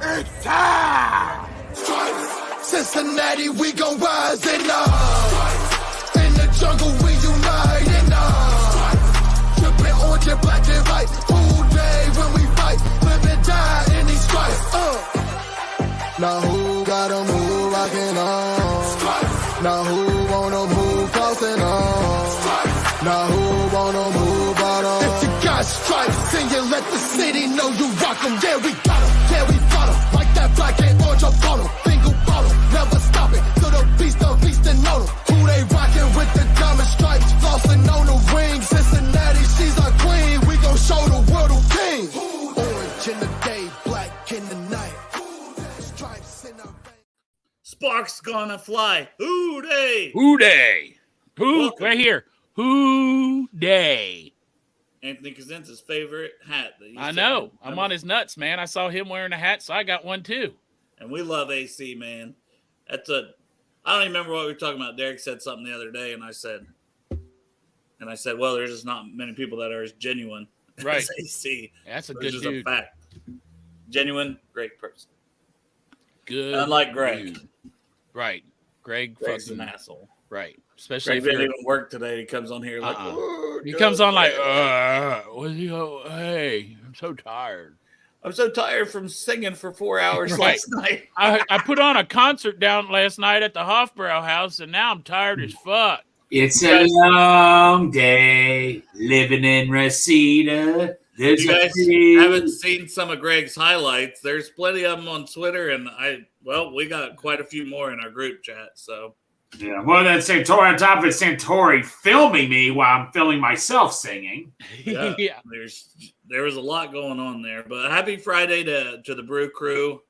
It's time! Cincinnati, we gon' rise and up. In the jungle, we unite and up. Trippin' orange and black and white. Whole day when we fight. Live and die in these stripes. Now who gotta move rockin' on? Now who wanna move crossing on? Now who wanna move out on? If you got stripes, then you let the city know you rock 'em. Yeah, we got 'em. Yeah, we fought 'em. Like that black and orange up on 'em. Single bottle, never stop it. So the beast and know 'em. Who they rockin' with the diamond stripes? Flossin' on the ring. Cincinnati, she's our queen. We gon' show the world who king. Orange in the day, black in the night. Stripes in our veins. Sparks gonna fly. Hoo day. Who day? Who? Welcome. Right here. Who day? Anthony Kaczynski's favorite hat. That you I said. know. I'm on his nuts, man. I saw him wearing a hat, so I got one too. And we love AC, man. I don't even remember what we were talking about. Derek said something the other day, and I said, well, there's just not many people that are as genuine Right. as AC. That's a It's good just dude. a fact. Genuine, great person. Good. Unlike Greg. dude. Right. Greg's Greg's an fucking asshole. right. Especially Greg if didn't you're, even work today. He comes on here like, he comes on like, hey, I'm so tired. I'm so tired from singing for 4 hours Right. last night. I put on a concert down last night at the Hofbrau house, and now I'm tired as fuck. It's a long day living in Reseda. There's You guys a haven't seen some of Greg's highlights. There's plenty of them on Twitter, and we got quite a few more in our group chat. So yeah. Well, then Santori on top of it, Santori filming me while I'm filming myself singing. yeah, there was a lot going on there. But happy Friday to the Brew Crew.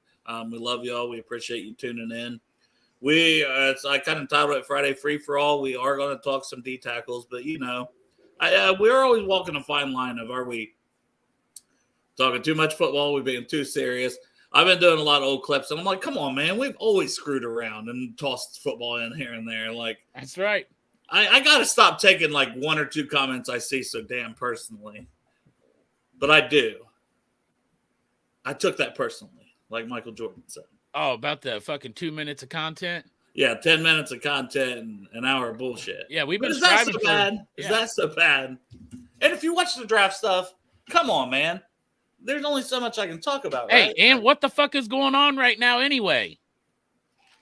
We love y'all. We appreciate you tuning in. I kind of titled it Friday Free for All. We are going to talk some D tackles, but we're always walking a fine line of, are we talking too much football? We being too serious? I've been doing a lot of old clips, and I'm like, come on, man. We've always screwed around and tossed football in here and there. Like, That's right. I got to stop taking like one or two comments I see so damn personally. But I do. I took that personally, like Michael Jordan said. Oh, about the fucking 2 minutes of content? Yeah, 10 minutes of content and an hour of bullshit. Yeah, we've But been is that striving so for bad? Is yeah. that so bad? And if you watch the draft stuff, come on, man. There's only so much I can talk about, Hey, right? and what the fuck is going on right now anyway?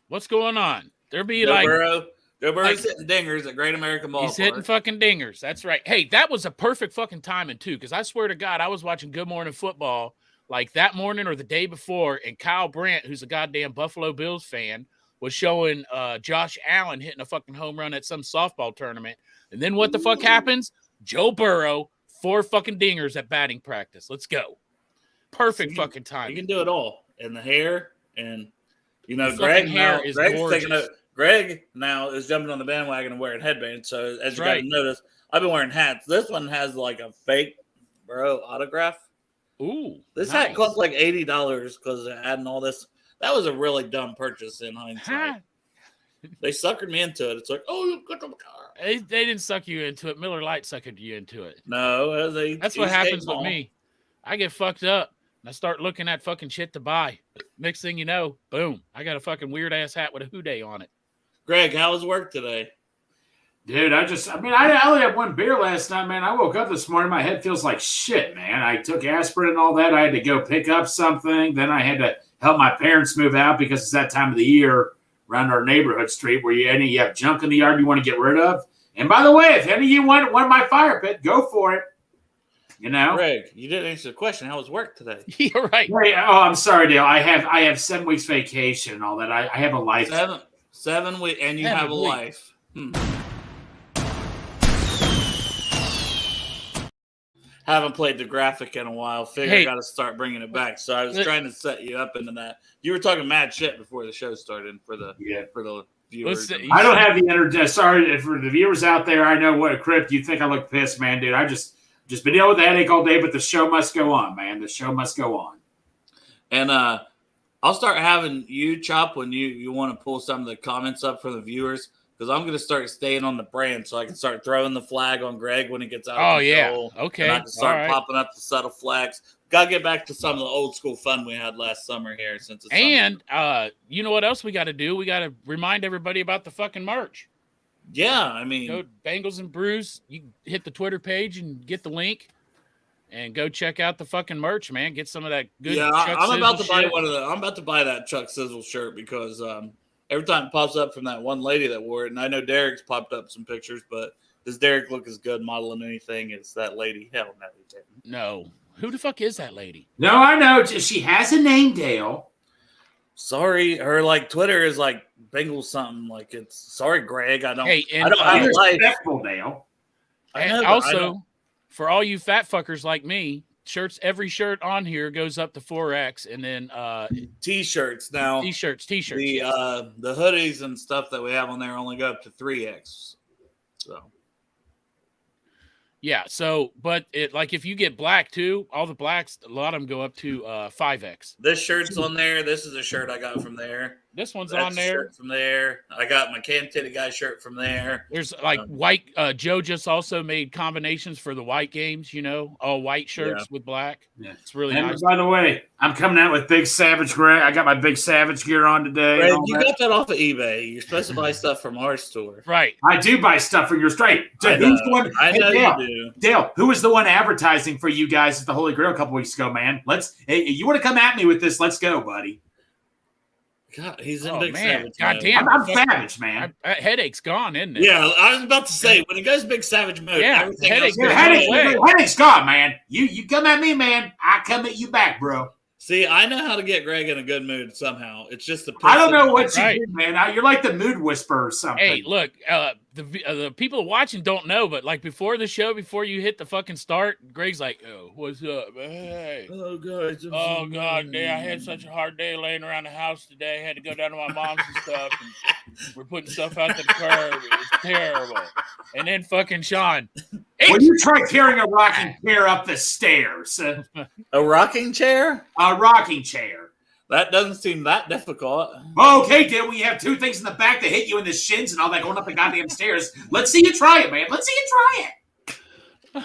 What's going on? There be Joe like Burrow's hitting dingers at Great American Ballpark. he's hitting fucking dingers. That's right. Hey, that was a perfect fucking timing too, because I swear to God, I was watching Good Morning Football like that morning or the day before, and Kyle Brandt, who's a goddamn Buffalo Bills fan, was showing Josh Allen hitting a fucking home run at some softball tournament. And then what the fuck happens? Joe Burrow, 4 fucking dingers at batting practice. Let's go. Perfect fucking time. You can do it all. And the hair, and The Greg fucking hair now, is Greg's gorgeous. taking a Greg now is jumping on the bandwagon and wearing headbands. So as you Right. guys notice, I've been wearing hats. This one has like a fake Burrow autograph. Ooh. This nice. hat cost like $80 because of adding all this. That was a really dumb purchase in hindsight. Ha. They suckered me into it. It's like, oh, you got the car. They didn't suck you into it. Miller Lite suckered you into it. No, That's what happens with me. I get fucked up and I start looking at fucking shit to buy. Next thing you know, boom, I got a fucking weird ass hat with a Who Day on it. Greg, how was work today? Dude, I only had one beer last night, man. I woke up this morning, my head feels like shit, man. I took aspirin and all that. I had to go pick up something. Then I had to help my parents move out because it's that time of the year around our neighborhood street where you have junk in the yard you want to get rid of. And by the way, if any of you want my fire pit, go for it. You know? Greg, you didn't answer the question. How was work today? You're right. Wait, I'm sorry, Dale. I have 7 weeks vacation and all that. I have a life. 7 weeks, and you 7 have a weeks. life. Haven't played the graphic in a while. Figure I got to start bringing it back. So I was trying to set you up into that. You were talking mad shit before the show started for the viewers. I don't have the internet. Sorry for the viewers out there. I know what a crypt. You think I look pissed, man, dude. I just been dealing with the headache all day, but the show must go on, man. The show must go on. And I'll start having you, Chop, when you want to pull some of the comments up from the viewers, because I'm going to start staying on the brand so I can start throwing the flag on Greg when he gets out. Oh, of yeah. control. Okay. And I can start All right. popping up the subtle flags. Gotta get back to some of the old school fun we had last summer here since it's And you know what else we got to do? We got to remind everybody about the fucking merch. yeah, I mean, Go Bengals and Brews. You hit the Twitter page and get the link, and go check out the fucking merch, man. Get some of that good. yeah, Chuck I'm about to Sizzle buy shit. I'm about to buy that Chuck Sizzle shirt because every time it pops up from that one lady that wore it, and I know Derek's popped up some pictures, but does Derek look as good modeling anything as that lady? Hell no, he didn't. No, who the fuck is that lady? No, I know. She has a name, Dale. Sorry, her like Twitter is like Bengals something. Like it's sorry, Greg. I don't. Hey, and I don't have Be a life. respectful, Dale. I know, And but I also, don't- for all you fat fuckers like me, every shirt on here goes up to 4X, and then T-shirts now. t-shirts. The Yes. the hoodies and stuff that we have on there only go up to 3X. So Yeah. So, but it like if you get black too, all the blacks, a lot of them go up to 5X. this shirt's on there. This is a shirt I got from there. This one's That's on a there. shirt from there. I got my Can Titty Guy shirt from there. There's like white. Joe just also made combinations for the white games. You know, all white shirts with black. Yeah. It's really And nice. by the way, I'm coming out with Big Savage Greg. I got my Big Savage gear on today. Greg, and all you that. got that off of eBay. You're supposed to buy stuff from our store. Right. I do buy stuff for your straight. I Who's know, the one? I know Dale, you do. Dale, who was the one advertising for you guys at the Holy Grail a couple weeks ago, man? Hey, you want to come at me with this? Let's go, buddy. God, he's in Oh, Big man. Savage. God mode. damn. I'm savage, man. Headache's gone, isn't it? Yeah, I was about to say when it goes Big Savage mode, Yeah, everything headache else goes goes away. away. Headache's gone, man. You come at me, man. I come at you back, bro. See, I know how to get Greg in a good mood somehow. It's just the I don't know what you Right. do, man. You're like the mood whisperer or something. Hey, look, the people watching don't know, but like before the show, before you hit the fucking start, Greg's like, "Oh, what's up? Hey, Oh, guys. I'm oh so god, mad. I had such a hard day laying around the house today. I had to go down to my mom's and stuff, and we're putting stuff out to the curb. It was terrible." And then fucking Sean, When you try carrying a rocking chair up the stairs, A rocking chair? a rocking chair. That doesn't seem that difficult. Okay, Dale, we have two things in the back that hit you in the shins and all that going up the goddamn stairs. Let's see you try it, man. Let's see you try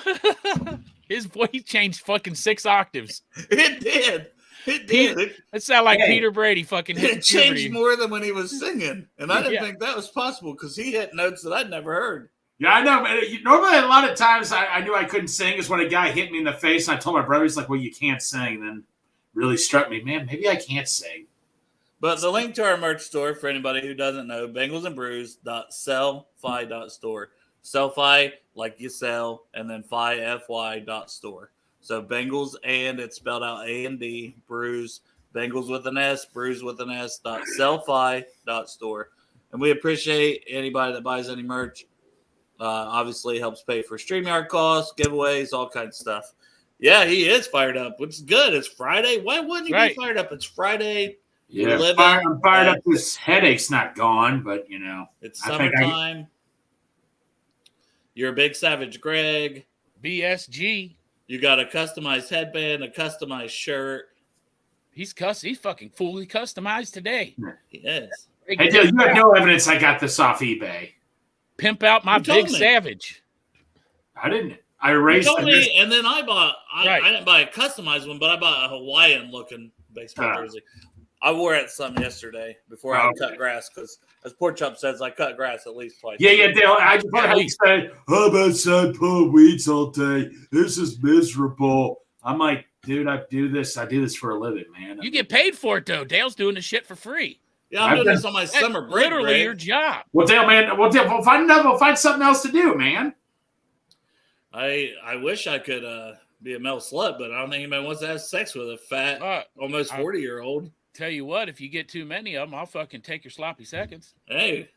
it. his voice changed fucking 6 octaves. It did. It did. That sounded like Hey. Peter Brady fucking hit It changed puberty. more than when he was singing. And I didn't Yeah. think that was possible because he hit notes that I'd never heard. Yeah, I know, but normally a lot of times I knew I couldn't sing is when a guy hit me in the face and I told my brother, he's like, well, you can't sing. Then really struck me, man, maybe I can't sing. But the link to our merch store, for anybody who doesn't know, bengalsandbrews.sellfy.store. Sellfy, like you sell, and then fy.store. So Bengals and it's spelled out A&D, Brews, Bengals with an S, Brews with an S, .sellfy.store. And we appreciate anybody that buys any merch. Obviously helps pay for StreamYard costs, giveaways, all kinds of stuff. Yeah, he is fired up, which is good. It's Friday. Why wouldn't he be fired up? It's Friday. Yeah, Living, I'm fired up. This headache's not gone, but you know, It's I think summertime. You're a big savage, Greg. BSG. You got a customized headband, a customized shirt. He's fucking fully customized today. Yes. Hey, Dale, you have no evidence I got this off eBay. Pimp out my You told Big me. Savage. I didn't. I You erased told the me, and then I Right. didn't buy a customized one, but I bought a Hawaiian looking baseball jersey. I wore it some yesterday before I cut grass because, as Pork Chop says, I cut grass at least twice. Yeah, Dale. I just love how you said, "I'm outside pulling weeds all day. This is miserable." I'm like, dude, I do this for a living, man. You get paid for it though. Dale's doing the shit for free. Yeah, I'm I've doing been- this on my That's summer break. literally Greg. your job. Well, Dale, man. We'll find something else to do, man. I wish I could be a male slut, but I don't think anybody wants to have sex with a fat, almost 40-year-old. Tell you what, if you get too many of them, I'll fucking take your sloppy seconds Hey,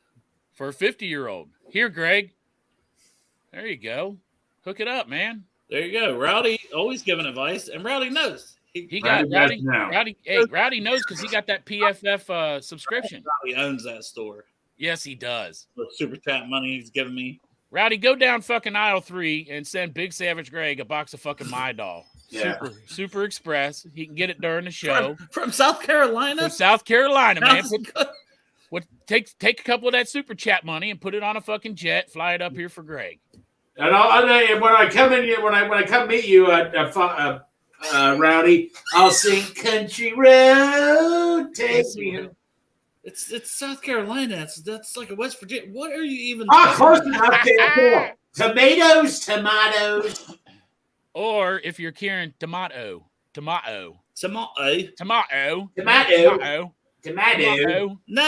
for a 50-year-old. Here, Greg. There you go. Hook it up, man. there you go. Rowdy always giving advice, and Rowdy knows. He got Rowdy does know. Rowdy knows because he got that PFF subscription. Rowdy owns that store. Yes, he does. The super chat money he's giving me. Rowdy, go down fucking aisle 3 and send Big Savage Greg a box of fucking My Doll. Yeah. Super Express. He can get it during the show. From South Carolina? From South Carolina, man. Sounds good. Take a couple of that super chat money and put it on a fucking jet. Fly it up here for Greg. And when I come in, when I come meet you, Rowdy. I'll sing Country Road. Take me. It's South Carolina. That's like a West Virginia. What are you even? Close enough there. Tomatoes. Or if you're Kieran, tomato. Tomato. No,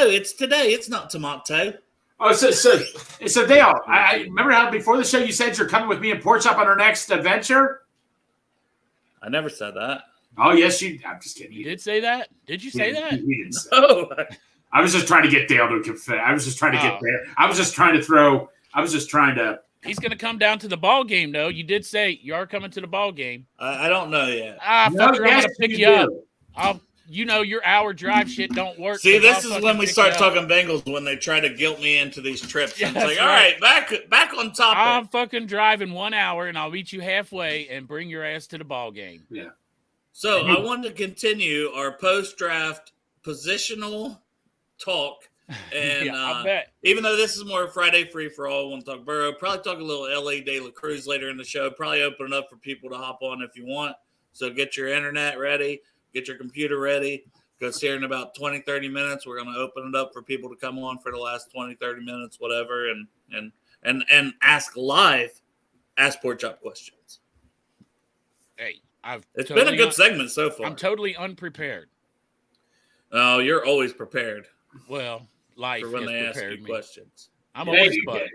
it's today. It's not tomato. Oh, so Dale, I remember how before the show you said you're coming with me and Pork Chop on our next adventure? I never said that. Oh, yes, I'm just kidding. You did say that? Did you say that? He didn't say Oh. I was just trying to get Dale to confess. I was just trying to get there. I was just trying to. He's going to come down to the ball game, though. You did say you are coming to the ball game. I don't know yet. Fucker, I'm going to pick you up. Your hour drive shit don't work. See, this is when we start talking Bengals, when they try to guilt me into these trips. Yeah, it's like, all right, back on topic. I'm fucking driving 1 hour, and I'll meet you halfway and bring your ass to the ball game. Yeah. So I wanted to continue our post-draft positional talk. And I bet. Even though this is more Friday free-for-all, I want to talk Burrow. Probably talk a little L.A. De La Cruz later in the show. Probably open it up for people to hop on if you want. So get your internet ready. Get your computer ready, because here in about 20, 30 minutes, we're going to open it up for people to come on for the last 20, 30 minutes, whatever, and ask Pork Chop questions. Hey, it's been a good segment so far. I'm totally unprepared. Oh, you're always prepared. Well, life for when they ask you me. questions. I'm always prepared.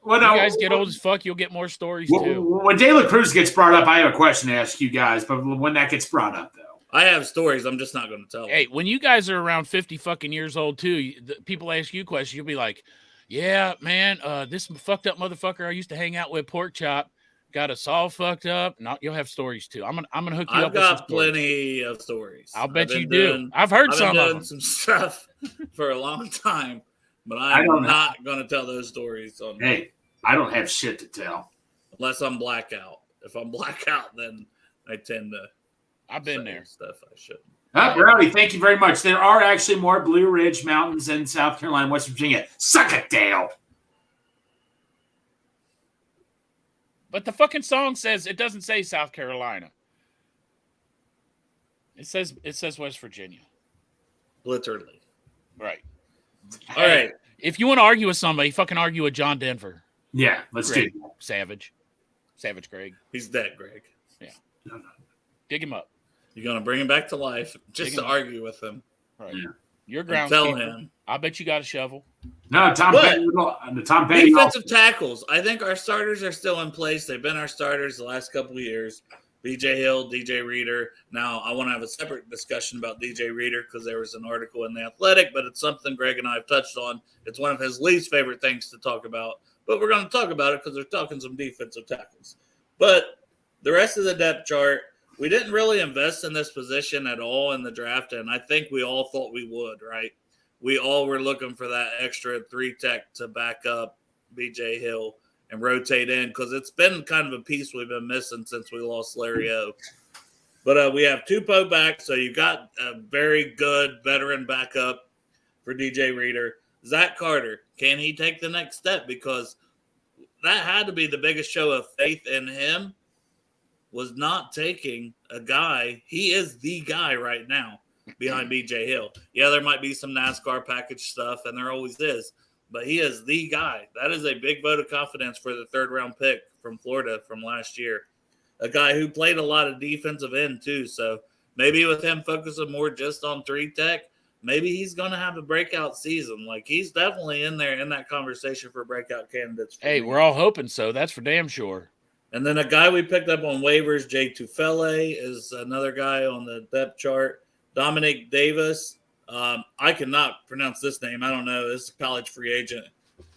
When you guys get old as fuck, you'll get more stories too. When De La Cruz gets brought up, I have a question to ask you guys, but when that gets brought up, though. I have stories. I'm just not going to tell them. Hey, when you guys are around 50 fucking years old too, people ask you questions. You'll be like, "Yeah, man, this fucked up motherfucker I used to hang out with, Pork Chop, got us all fucked up." And you'll have stories too. I'm gonna hook you up. I've got plenty of stories. I'll bet you do. I've heard some of them. Some stuff for a long time, but I'm not going to tell those stories. Hey, I don't have shit to tell unless I'm blackout. If I'm blackout, then I tend to. I've been there. Stuff I shouldn't. Rowdy, thank you very much. There are actually more Blue Ridge Mountains in South Carolina, West Virginia. Suck it, Dale. But the fucking song says it doesn't say South Carolina. It says West Virginia. Literally. Right. All right. If you want to argue with somebody, fucking argue with John Denver. Yeah, let's do it. Savage Greg. He's dead, Greg. Yeah. Dig him up. You're going to bring him back to life just to argue with him. Right. Yeah. You're ground. Tell him. I bet you got a shovel. No, Tom Petty. Defensive tackles. I think our starters are still in place. They've been our starters the last couple of years. BJ Hill, DJ Reader. Now, I want to have a separate discussion about DJ Reader because there was an article in The Athletic, but it's something Greg and I have touched on. It's one of his least favorite things to talk about, but we're going to talk about it because they're talking some defensive tackles. But the rest of the depth chart, we didn't really invest in this position at all in the draft, and I think we all thought we would, right? We all were looking for that extra 3-tech to back up BJ Hill and rotate in because it's been kind of a piece we've been missing since we lost Larry O. But we have Tupou back, so you got a very good veteran backup for DJ Reader. Zach Carter, can he take the next step? Because that had to be the biggest show of faith in him, was not taking a guy. He is the guy right now behind BJ Hill. Yeah, there might be some NASCAR package stuff, and there always is, but he is the guy. That is a big vote of confidence for the third-round pick from Florida from last year. A guy who played a lot of defensive end, too, so maybe with him focusing more just on 3-tech, maybe he's going to have a breakout season. Like, he's definitely in there in that conversation for breakout candidates. Hey, we're all hoping so. That's for damn sure. And then a guy we picked up on waivers, Jay Tufele, is another guy on the depth chart. Dominic Davis. I cannot pronounce this name. I don't know. This is a college free agent.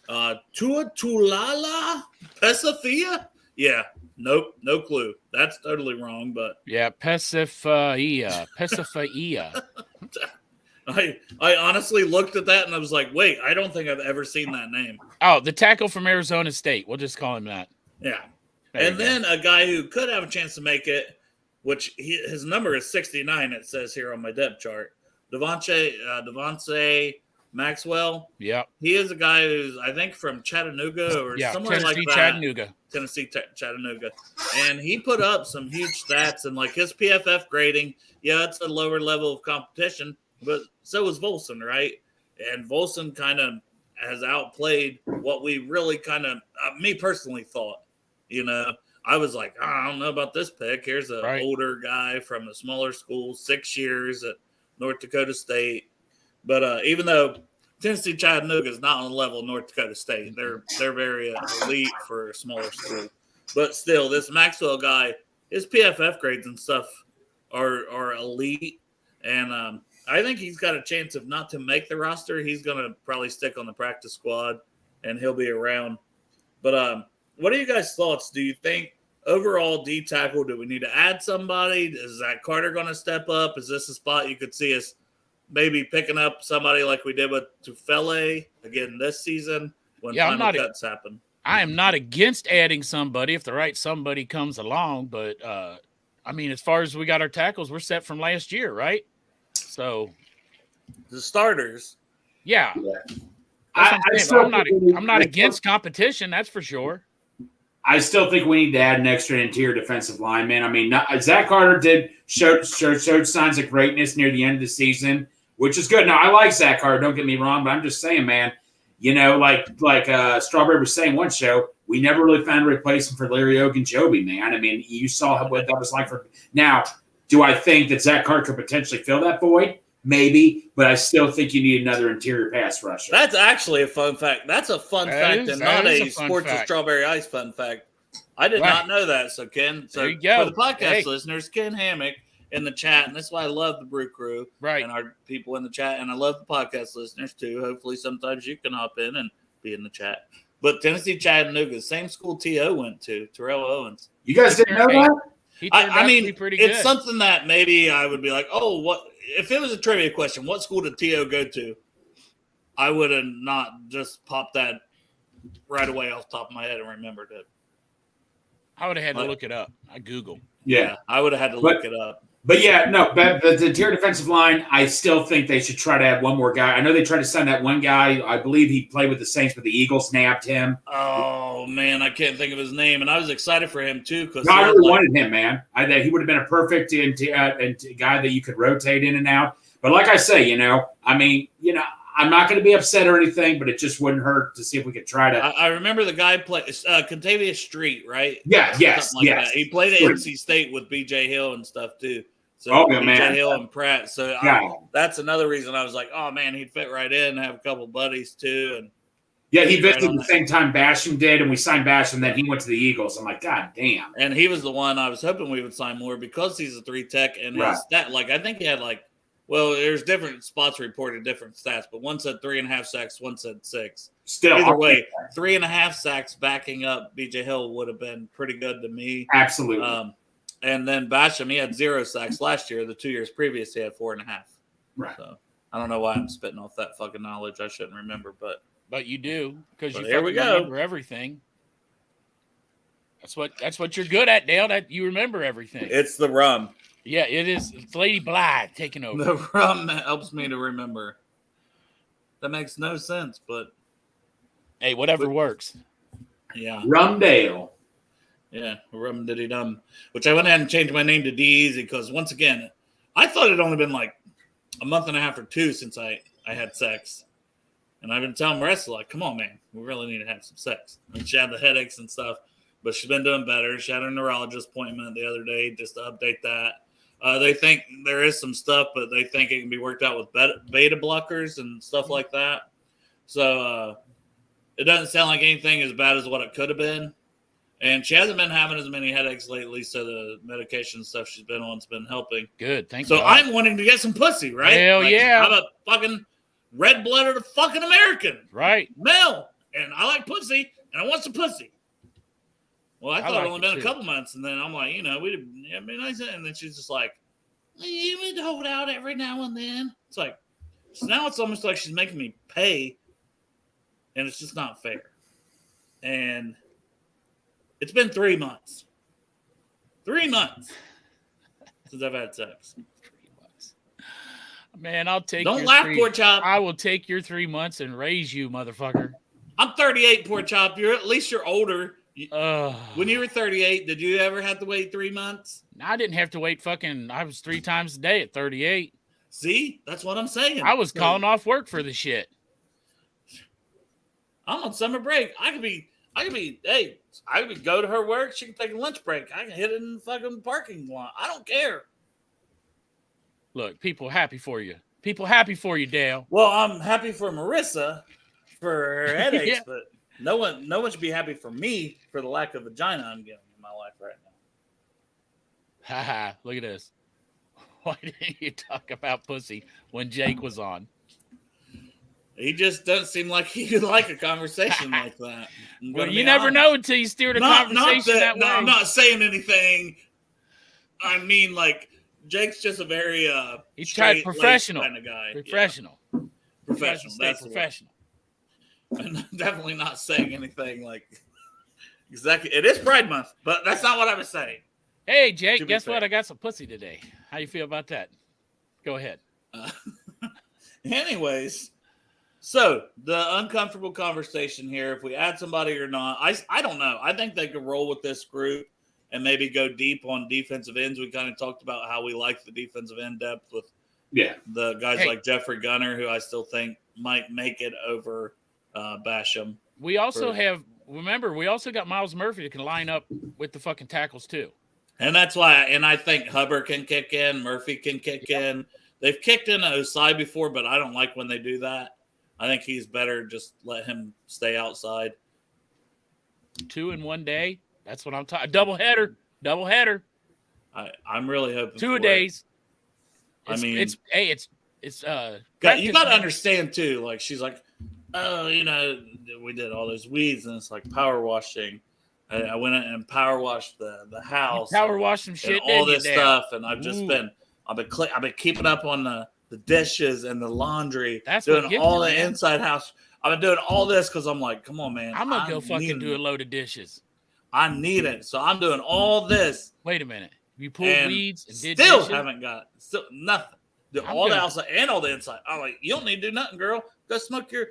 Tuatulala Pesafia? Yeah. Nope. No clue. That's totally wrong, but. Yeah, Pesafia. I honestly looked at that and I was like, wait, I don't think I've ever seen that name. Oh, the tackle from Arizona State. We'll just call him that. Yeah. And then a guy who could have a chance to make it, which his number is 69, it says here on my depth chart. Devontae Maxwell. Yeah. He is a guy who's, I think, from Chattanooga or somewhere like that. Chattanooga. Tennessee, Chattanooga. And he put up some huge stats, and like his PFF grading, yeah, it's a lower level of competition, but so was Volson, right? And Volson kind of has outplayed what we really kind of, me personally thought, I was like, I don't know about this pick. Here's an older guy from a smaller school, 6 years at North Dakota State. But even though Tennessee Chattanooga is not on the level of North Dakota State, they're very elite for a smaller school. But still, this Maxwell guy, his PFF grades and stuff are elite. And I think he's got a chance of not to make the roster. He's going to probably stick on the practice squad, and he'll be around. But what are you guys' thoughts? Do you think overall D tackle, do we need to add somebody? Is Zach Carter going to step up? Is this a spot you could see us maybe picking up somebody like we did with Tufele again this season when final cuts happen? I am not against adding somebody if the right somebody comes along, but I mean, as far as we got our tackles, we're set from last year, right? So the starters, yeah. I'm not against competition, that's for sure. I still think we need to add an extra interior defensive lineman. I mean, Zach Carter did showed signs of greatness near the end of the season, which is good. Now, I like Zach Carter, don't get me wrong, but I'm just saying, man, like Strawberry was saying one show, we never really found a replacement for Larry Ogunjobi, man. I mean, you saw what that was like for – now, do I think that Zach Carter could potentially fill that void? Maybe, but I still think you need another interior pass rusher. That's actually a fun fact. That's a fun fact and not a Sports of Strawberry Ice fun fact. I did not know that. So, Ken, for the podcast listeners, Ken Hammock in the chat, and that's why I love the Brew Crew and our people in the chat, and I love the podcast listeners too. Hopefully sometimes you can hop in and be in the chat. But Tennessee Chattanooga, same school T.O. went to, Terrell Owens. You guys didn't know that? I mean, it's something that maybe I would be like, oh, what if it was a trivia question? What school did T.O. go to? I would have not just popped that right away off the top of my head and remembered it. I would have had to look it up. I Googled. Yeah, I would have had to look it up. But yeah, no, but the interior defensive line, I still think they should try to add one more guy. I know they tried to sign that one guy. I believe he played with the Saints, but the Eagles nabbed him. Oh, man, I can't think of his name. And I was excited for him, too. Because I really wanted him, man. He would have been a perfect guy that you could rotate in and out. But like I say, I'm not going to be upset or anything, but it just wouldn't hurt to see if we could try to. I remember the guy played Contavious Street, right? Yeah, yes. That. He played at NC State with B.J. Hill and stuff, too. So B.J. Hill and Pratt. So that's another reason I was like, oh, man, he'd fit right in and have a couple buddies, too. And he visited the same time Basham did, and we signed Basham, and then he went to the Eagles. I'm like, God damn. And he was the one I was hoping we would sign more because he's a 3-tech. And his stat, I think he had there's different spots reported different stats, but one said 3.5 sacks, one said 6. Still, either way, 3.5 sacks backing up B.J. Hill would have been pretty good to me. Absolutely. And then Basham, he had 0 sacks last year. The 2 years previous, he had 4.5. Right. So I don't know why I'm spitting off that fucking knowledge. I shouldn't remember, but you do because you remember everything. That's what you're good at, Dale. That you remember everything. It's the rum. Yeah, it is. It's Lady Blythe taking over. The rum helps me to remember. That makes no sense, but hey, whatever works. Yeah. Rumdale. Yeah, Rum Diddy Dum. Which I went ahead and changed my name to D-Easy because once again, I thought it'd only been like a month and a half or 2 since I had sex. And I've been telling Marissa, come on, man, we really need to have some sex. And she had the headaches and stuff, but she's been doing better. She had her neurologist appointment the other day just to update that. They think there is some stuff, but they think it can be worked out with beta blockers and stuff like that. So it doesn't sound like anything as bad as what it could have been. And she hasn't been having as many headaches lately, so the medication stuff she's been on has been helping. Good, thank you. So God. I'm wanting to get some pussy, right? Hell yeah. I'm a fucking red-blooded fucking American. Right. Male. And I like pussy, and I want some pussy. Well, I thought it only been a couple months, and then I'm like, and then she's just like, you would hold out every now and then. It's like, so now it's almost like she's making me pay, and it's just not fair. And it's been 3 months. 3 months since I've had sex. 3 months. Man, I'll take. Don't laugh, Pork Chop. I will take your 3 months and raise you, motherfucker. I'm 38, Pork Chop. At least you're older. When you were 38, did you ever have to wait 3 months? I didn't have to wait. I was 3 times a day at 38. See, that's what I'm saying. I was calling off work for the shit. I'm on summer break. I could be. Hey, I could go to her work. She can take a lunch break. I can hit it in the fucking parking lot. I don't care. Look, people happy for you. People happy for you, Dale. Well, I'm happy for Marissa for her headaches, Yeah. but no one should be happy for me for the lack of vagina I'm getting in my life right now. Haha, look at this. Why didn't you talk about pussy when Jake was on? He just doesn't seem like he could like a conversation like that. Well, you never know until you steer the conversation that way. No, I'm not saying anything. I mean, like, Jake's just a very he's tried professional kind of guy. Professional. Yeah. Professional. That's professional. I'm definitely not saying anything like exactly. It is Pride Month, but that's not what I was saying. Hey, Jake, guess what? I got some pussy today. How you feel about that? Go ahead. Anyways, so the uncomfortable conversation here, if we add somebody or not, I don't know. I think they could roll with this group and maybe go deep on defensive ends. We kind of talked about how we like the defensive end depth with the guys like Jeffrey Gunner, who I still think might make it over Basham. We also we also got Miles Murphy that can line up with the fucking tackles too. And that's why, and I think Hubbard can kick in, Murphy can kick in. They've kicked in Osai before, but I don't like when they do that. I think he's better just let him stay outside. 2 in 1 day. That's what I'm talking. Double header. I'm really hoping 2 days. You got to understand too. Like she's like, oh, we did all those weeds and it's like power washing. I went in and power washed the house. Power washed some shit. And all this stuff, and I've been keeping up on the dishes and the laundry. That's doing all the inside house. I've been doing all this because I'm like, come on, man. I'm gonna go fucking do a load of dishes. I need it, so I'm doing all this. Wait a minute. You pulled weeds and did still dishes? Haven't got nothing. Do all the outside and all the inside. I'm like, you don't need to do nothing, girl. Go smoke your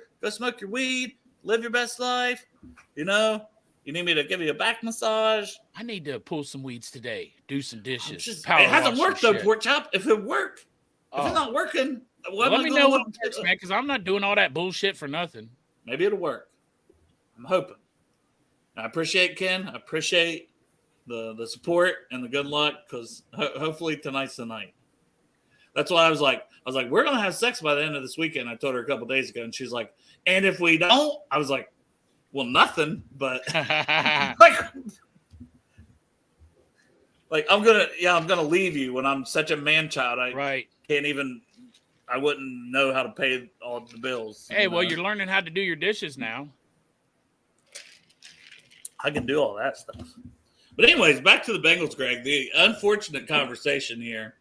weed. Live your best life. You need me to give you a back massage? I need to pull some weeds today. Do some dishes. It hasn't worked though, Pork Chop. If it worked, if it's not working, let me know what works, man, because I'm not doing all that bullshit for nothing. Maybe it'll work. I'm hoping. I appreciate Ken. I appreciate the support and the good luck because hopefully tonight's the night. That's why I was like, we're gonna have sex by the end of this weekend. I told her a couple days ago, and she's like, and if we don't, I was like, well, nothing, but like I'm gonna leave you when I'm such a man child. I wouldn't know how to pay all the bills. Hey, well, you're learning how to do your dishes now. I can do all that stuff. But anyways, back to the Bengals, Greg. The unfortunate conversation here.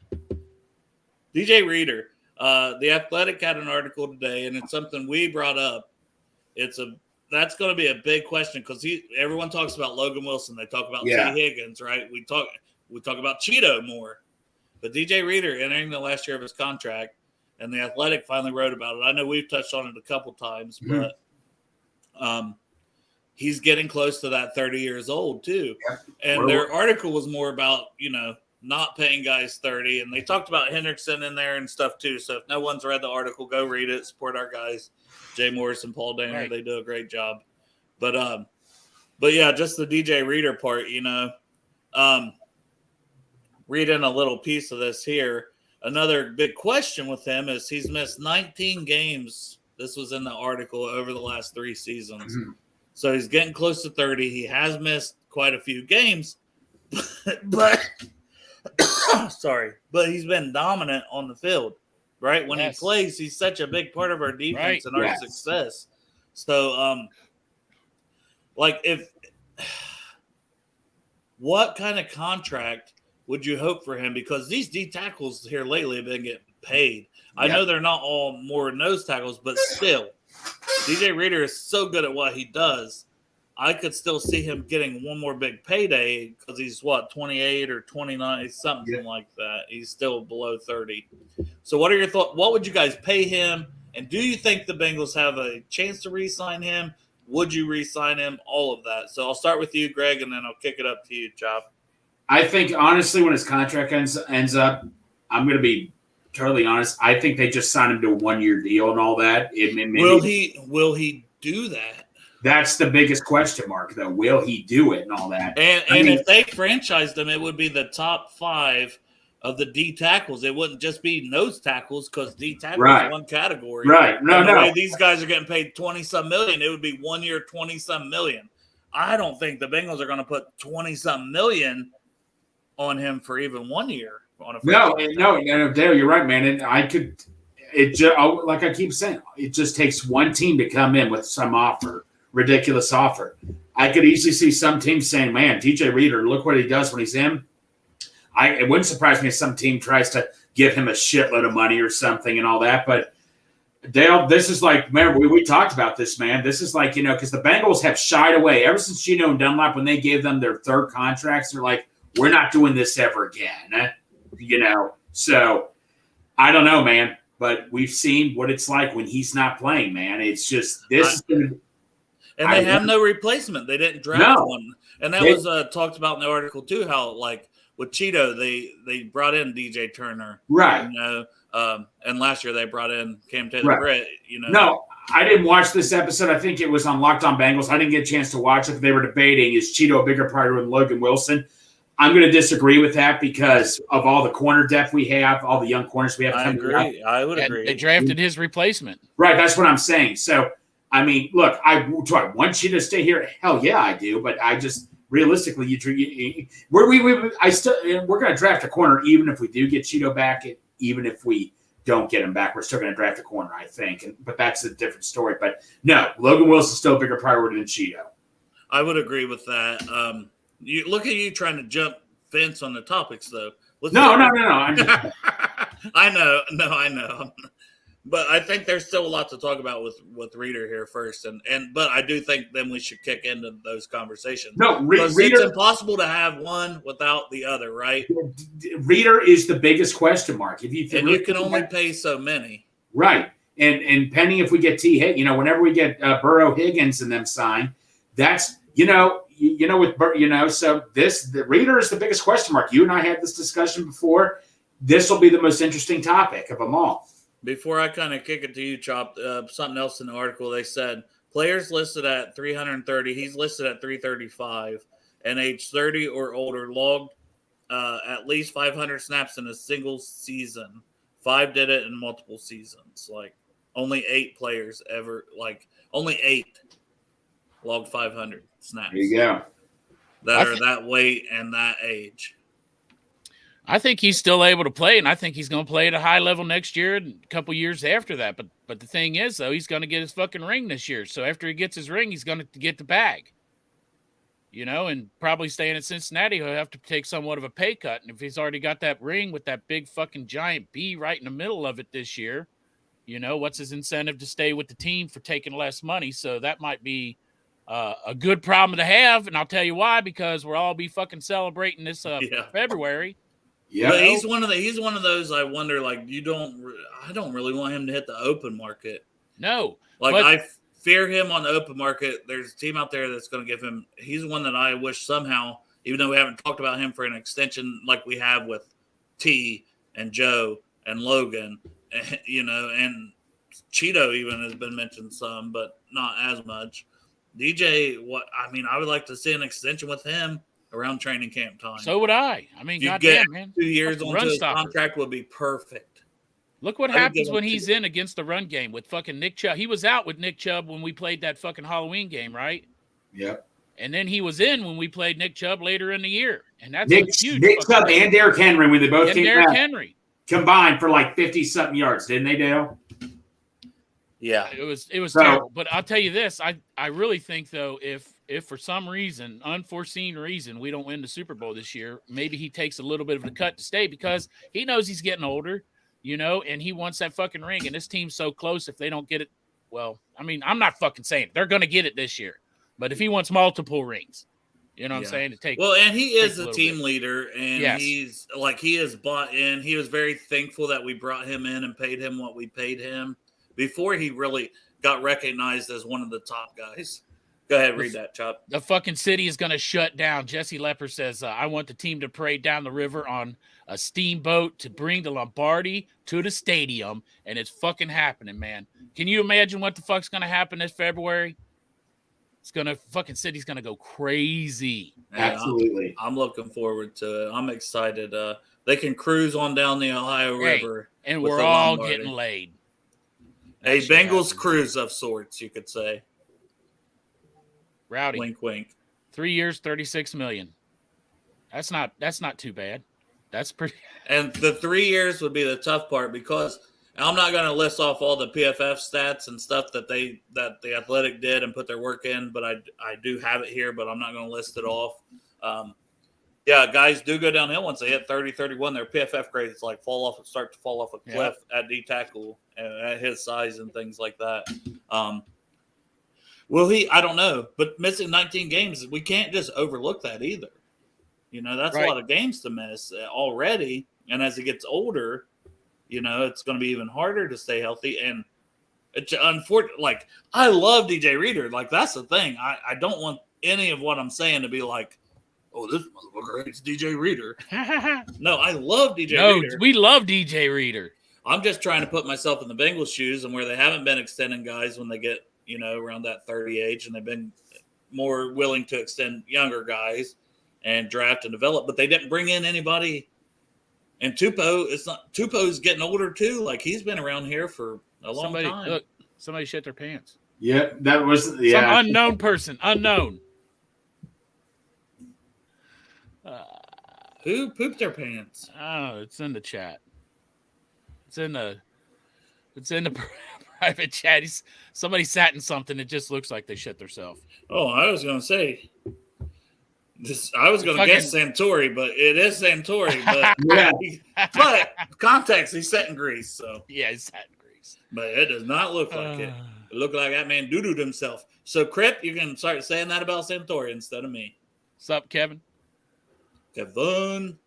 DJ Reader, the Athletic had an article today, and it's something we brought up. That's going to be a big question because everyone talks about Logan Wilson. They talk about T. Higgins, right? We talk about Cheeto more. But DJ Reader entering the last year of his contract, and the Athletic finally wrote about it. I know we've touched on it a couple times, but he's getting close to that 30 years old too. Yeah. And their article was more about, not paying guys 30. And they talked about Hendrickson in there and stuff too. So if no one's read the article, go read it. Support our guys, Jay Morris and Paul Dana. Right. They do a great job. But yeah, just the DJ Reader part, reading a little piece of this here. Another big question with him is he's missed 19 games. This was in the article over the last 3 seasons. Mm-hmm. So he's getting close to 30. He has missed quite a few games, but he's been dominant on the field, right? When he plays, he's such a big part of our defense and our success. So, what kind of contract would you hope for him? Because these D tackles here lately have been getting paid. I know they're not all more nose tackles, but still, DJ Reader is so good at what he does I could still see him getting one more big payday because he's 28 or 29, something like that. He's still below 30. So what are your thoughts? What would you guys pay him? And do you think the Bengals have a chance to re-sign him? Would you re-sign him? All of that. So I'll start with you, Greg, and then I'll kick it up to you, Chop. I think, honestly, when his contract ends up, I'm going to be totally honest. I think they just signed him to a 1-year deal and all that. Will he do that? That's the biggest question mark, though. Will he do it and all that? And if they franchised him, it would be the top 5 of the D tackles. It wouldn't just be nose tackles because D tackles is one category. Right. No. These guys are getting paid 20-some million. It would be 1 year, 20-some million. I don't think the Bengals are going to put 20-some million on him for even 1 year. No, Dale, you're right, man. And like I keep saying, it just takes one team to come in with some ridiculous offer. I could easily see some teams saying, man, DJ Reader, look what he does when he's in. It wouldn't surprise me if some team tries to give him a shitload of money or something and all that. But Dale, this is like, remember, we talked about this, man. This is like, because the Bengals have shied away ever since Geno and Dunlap, when they gave them their third contracts, they're like, we're not doing this ever again. So I don't know, man. But we've seen what it's like when he's not playing, man. It's just this. And they have no replacement. They didn't draft one. And that was talked about in the article too, how like with Cheeto, they brought in DJ Turner. Right. And last year they brought in Cam Taylor-Britt. No, I didn't watch this episode. I think it was on Locked On Bengals. I didn't get a chance to watch it. They were debating, is Cheeto a bigger priority than Logan Wilson? I'm going to disagree with that because of all the corner depth we have, all the young corners we have. I agree. I would agree. They drafted his replacement. Right. That's what I'm saying. So, I mean, look, I want Cheeto to stay here. Hell yeah, I do. But I just realistically, we're going to draft a corner even if we do get Cheeto back. Even if we don't get him back, we're still going to draft a corner, I think. But that's a different story. But no, Logan Wilson's still a bigger priority than Cheeto. I would agree with that. You look at you trying to jump fence on the topics, though. No. I know. But I think there's still a lot to talk about with Reader here first, but I do think then we should kick into those conversations. No, Reader, it's impossible to have one without the other, right? Reader is the biggest question mark. You can only pay so many, right? And pending if we get whenever we get Burrow, Higgins, and them signed, that's so the Reader is the biggest question mark. You and I had this discussion before. This will be the most interesting topic of them all. Before I kind of kick it to you, Chop, something else in the article, they said players listed at 330. He's listed at 335, and age 30 or older logged at least 500 snaps in a single season. 5 did it in multiple seasons. Like only 8 players only 8 logged 500 snaps. There you go. That are that weight and that age. I think he's still able to play, and I think he's going to play at a high level next year and a couple years after that. But the thing is, though, he's going to get his fucking ring this year. So after he gets his ring, he's going to get the bag. And probably staying at Cincinnati, he'll have to take somewhat of a pay cut. And if he's already got that ring with that big fucking giant B right in the middle of it this year, what's his incentive to stay with the team for taking less money? So that might be a good problem to have. And I'll tell you why, because we'll all be fucking celebrating this February. Yeah, but he's one of those. I wonder, like, I don't really want him to hit the open market. No, I fear him on the open market. There's a team out there that's going to give him. He's one that I wish somehow, even though we haven't talked about him for an extension like we have with T and Joe and Logan, and Cheeto even has been mentioned some, but not as much. DJ, I would like to see an extension with him around training camp time. So would I. Goddamn, man. 2 years onto his contract would be perfect. Look what happens when he's in against the run game with fucking Nick Chubb. He was out with Nick Chubb when we played that fucking Halloween game, right? Yep. And then he was in when we played Nick Chubb later in the year. And that's huge. Nick Chubb and Derrick Henry when they both came Derrick back. Henry Combined for like 50-something yards, didn't they, Dale? Yeah. It was terrible. But I'll tell you this. I really think, though, if for some reason, unforeseen reason, we don't win the Super Bowl this year, maybe he takes a little bit of a cut to stay because he knows he's getting older, and he wants that fucking ring. And this team's so close if they don't get it. Well, I'm not fucking saying it. They're going to get it this year. But if he wants multiple rings, you know what I'm saying? To take well, and he is a team bit. leader, and he's like he is bought in. He was very thankful that we brought him in and paid him what we paid him before he really got recognized as one of the top guys. Go ahead, read that, Chop. The fucking city is going to shut down. Jesse Lepper says, I want the team to parade down the river on a steamboat to bring the Lombardi to the stadium, and it's fucking happening, man. Can you imagine what the fuck's going to happen this February? It's going to fucking city's going to go crazy. Absolutely. I'm looking forward to it. I'm excited. They can cruise on down the Ohio River. And we're all getting laid. A Bengals cruise of sorts, you could say. Rowdy. Wink, wink. 3 years, $36 million. That's not too bad. That's pretty. And the 3 years would be the tough part because I'm not going to list off all the PFF stats and stuff that the Athletic did and put their work in, but I do have it here, but I'm not going to list it off. Guys do go downhill once they hit 30, 31. Their PFF grades start to fall off a cliff at D tackle and at his size and things like that. Will he? I don't know. But missing 19 games, we can't just overlook that either. That's a lot of games to miss already. And as he gets older, it's going to be even harder to stay healthy. And it's unfortunate. Like, I love DJ Reader. Like, that's the thing. I don't want any of what I'm saying to be like, oh, this motherfucker hates DJ Reader. No, I love DJ Reader. No, we love DJ Reader. I'm just trying to put myself in the Bengals' shoes and where they haven't been extending guys when they get, around that 30 age, and they've been more willing to extend younger guys and draft and develop, but they didn't bring in anybody. And Tupo's getting older too. Like, he's been around here for a long time. Look, somebody shit their pants. Yeah, that was some unknown person. Unknown. Who pooped their pants? Oh, it's in the chat. It's in the private chat. Somebody sat in something. It just looks like they shit themselves. Oh, I was going to say. I was going to guess Santori, but it is Santori. But but context, he's set in Greece. So yeah, he's set in Greece. But it does not look like it. It looked like that man doo-dooed himself. So Crip, you can start saying that about Santori instead of me. What's up, Kevin? Kevin.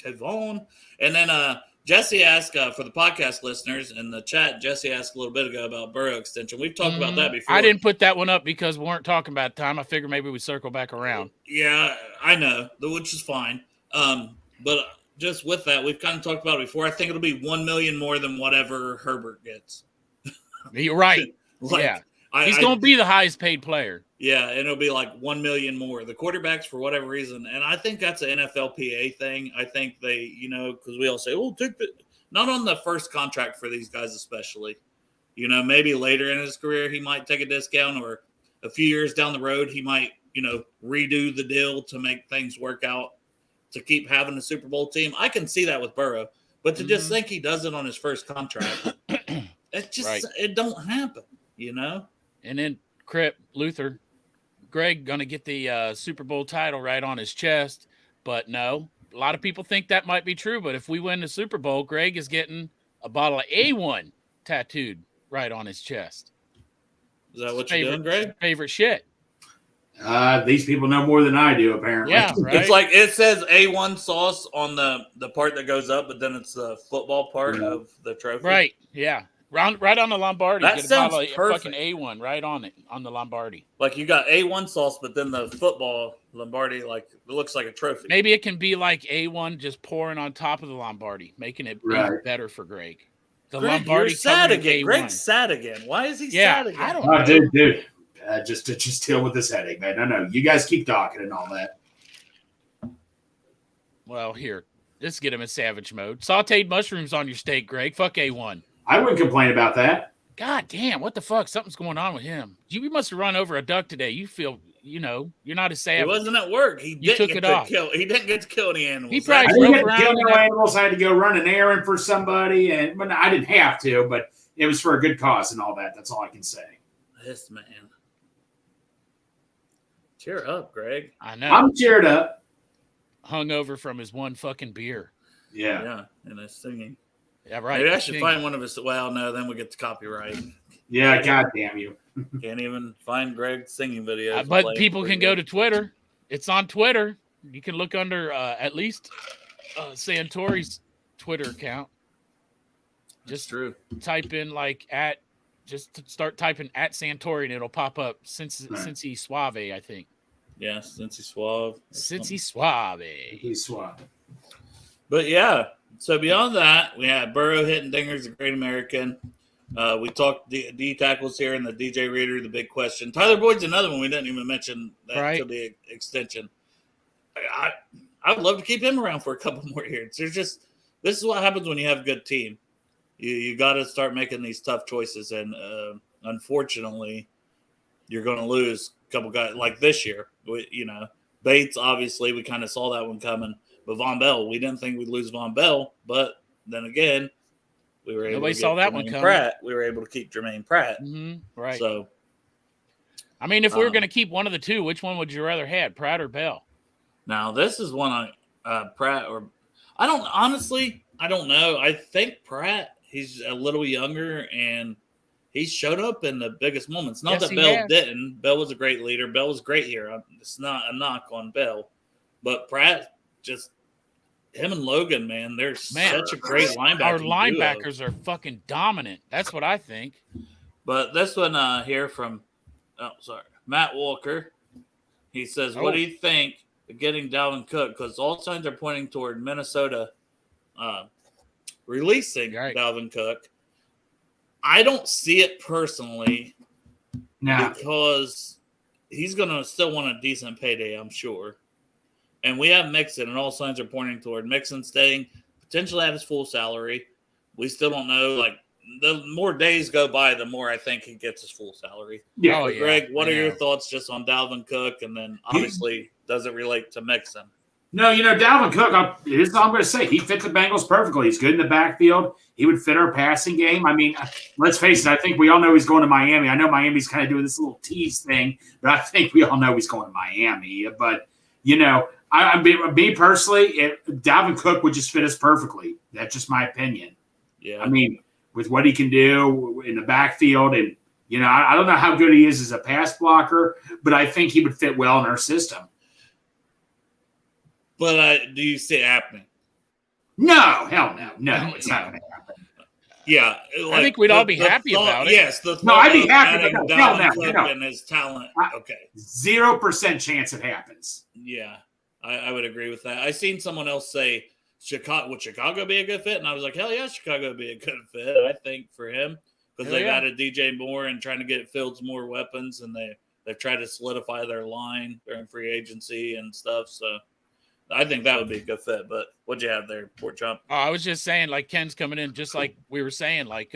And then Jesse asked for the podcast listeners in the chat. Jesse asked a little bit ago about Burrow extension. We've talked about that before. I didn't put that one up because we weren't talking about time. I figured maybe we circle back around. Yeah, I know, which is fine. But just with that, we've kind of talked about it before. I think it'll be $1 million more than whatever Herbert gets. You're right. Yeah, he's going to be the highest paid player. Yeah, and it'll be like $1 million more. The quarterbacks, for whatever reason, and I think that's an NFLPA thing. I think they, because we all say, "Oh, not on the first contract for these guys, especially." Maybe later in his career he might take a discount, or a few years down the road he might, redo the deal to make things work out to keep having a Super Bowl team. I can see that with Burrow, but to just think he does it on his first contract, it just it don't happen, And then Crip, Luther, Greg going to get the Super Bowl title right on his chest, but no, a lot of people think that might be true. But if we win the Super Bowl, Greg is getting a bottle of A1 tattooed right on his chest. Is that what you're doing, Greg? Favorite shit. These people know more than I do, apparently. Yeah, right? It's like it says A1 sauce on the part that goes up, but then it's the football part of the trophy. Right, yeah. Right on the Lombardi. That get a sounds bottle of perfect. fucking A1 right on it, on the Lombardi. Like you got A1 sauce, but then the football Lombardi, like it looks like a trophy. Maybe it can be like A1 just pouring on top of the Lombardi, making it even better for Greg. The Greg, Lombardi you're sad again. A1. Greg's sad again. Why is he sad again? I don't know. Dude. Just deal with this headache, man. No. You guys keep talking and all that. Well, here. Let's get him in savage mode. Sauteed mushrooms on your steak, Greg. Fuck A1. I wouldn't complain about that. God damn, what the fuck? Something's going on with him. You must have run over a duck today. You feel, you're not as savage. He wasn't at work. He didn't get to kill any animals. He probably I didn't kill no animals. I had to go run an errand for somebody, and I didn't have to, but it was for a good cause and all that. That's all I can say. This man. Cheer up, Greg. I know. I'm cheered up. Hungover from his one fucking beer. Yeah, and his singing. Yeah, right. Maybe I should find one of his. Well, no, then we get the copyright. Yeah, God damn you. Can't even find Greg's singing videos. But people can go to Twitter. It's on Twitter. You can look under at least Santori's Twitter account. Just true. Type in start typing at Santori and it'll pop up Cincy Suave, I think. Yeah, Cincy Suave. Cincy Suave. He's suave. But yeah, so beyond that, we had Burrow hitting dingers, the Great American. We talked D tackles here and the DJ Reader, the big question. Tyler Boyd's another one we didn't even mention that to the extension. I would love to keep him around for a couple more years. This is what happens when you have a good team. You got to start making these tough choices, and unfortunately, you're going to lose a couple guys like this year. Bates, obviously, we kind of saw that one coming, but Von Bell, we didn't think we'd lose Von Bell, but then again, we were able Nobody to saw that Jermaine one coming. Pratt. We were able to keep Jermaine Pratt. Mm-hmm. Right. So, I mean, if we were going to keep one of the two, which one would you rather have, Pratt or Bell? now this is one Pratt or I don't know. I think Pratt. He's a little younger, and he showed up in the biggest moments. Not that Bell didn't. Bell was a great leader. Bell was great here. It's not a knock on Bell. But Pratt, just him and Logan, man, they're such a great linebacker. Our linebackers are fucking dominant. That's what I think. But this one here from, Matt Walker. He says, what do you think of getting Dalvin Cook? Because all signs are pointing toward Minnesota releasing Dalvin Cook. I don't see it personally because he's going to still want a decent payday, I'm sure. And we have Mixon, and all signs are pointing toward Mixon staying potentially at his full salary. We still don't know. Like, the more days go by, the more I think he gets his full salary. Yeah. But Greg, what are your thoughts just on Dalvin Cook? And then obviously, does it relate to Mixon? No, Dalvin Cook, this is all I'm going to say. He fits the Bengals perfectly. He's good in the backfield. He would fit our passing game. I mean, let's face it. I think we all know he's going to Miami. I know Miami's kind of doing this little tease thing, but I think we all know he's going to Miami. But, me personally, Dalvin Cook would just fit us perfectly. That's just my opinion. Yeah. I mean, with what he can do in the backfield, and, I don't know how good he is as a pass blocker, but I think he would fit well in our system. But do you see it happening? No, hell no. No, it's not going to happen. Yeah. I think we'd all be happy about it. Yes. I'd be happy about Dalvin Cook and his talent. Okay. 0% chance it happens. Yeah, I would agree with that. I seen someone else say, would Chicago be a good fit? And I was like, hell yeah, Chicago would be a good fit, I think, for him. Because they've added DJ Moore and trying to get Fields more weapons, and they've tried to solidify their line during free agency and stuff. So I think that would be a good fit. But what'd you have there, Port Chump? Oh, I was just saying, like, Ken's coming in, just like we were saying, like,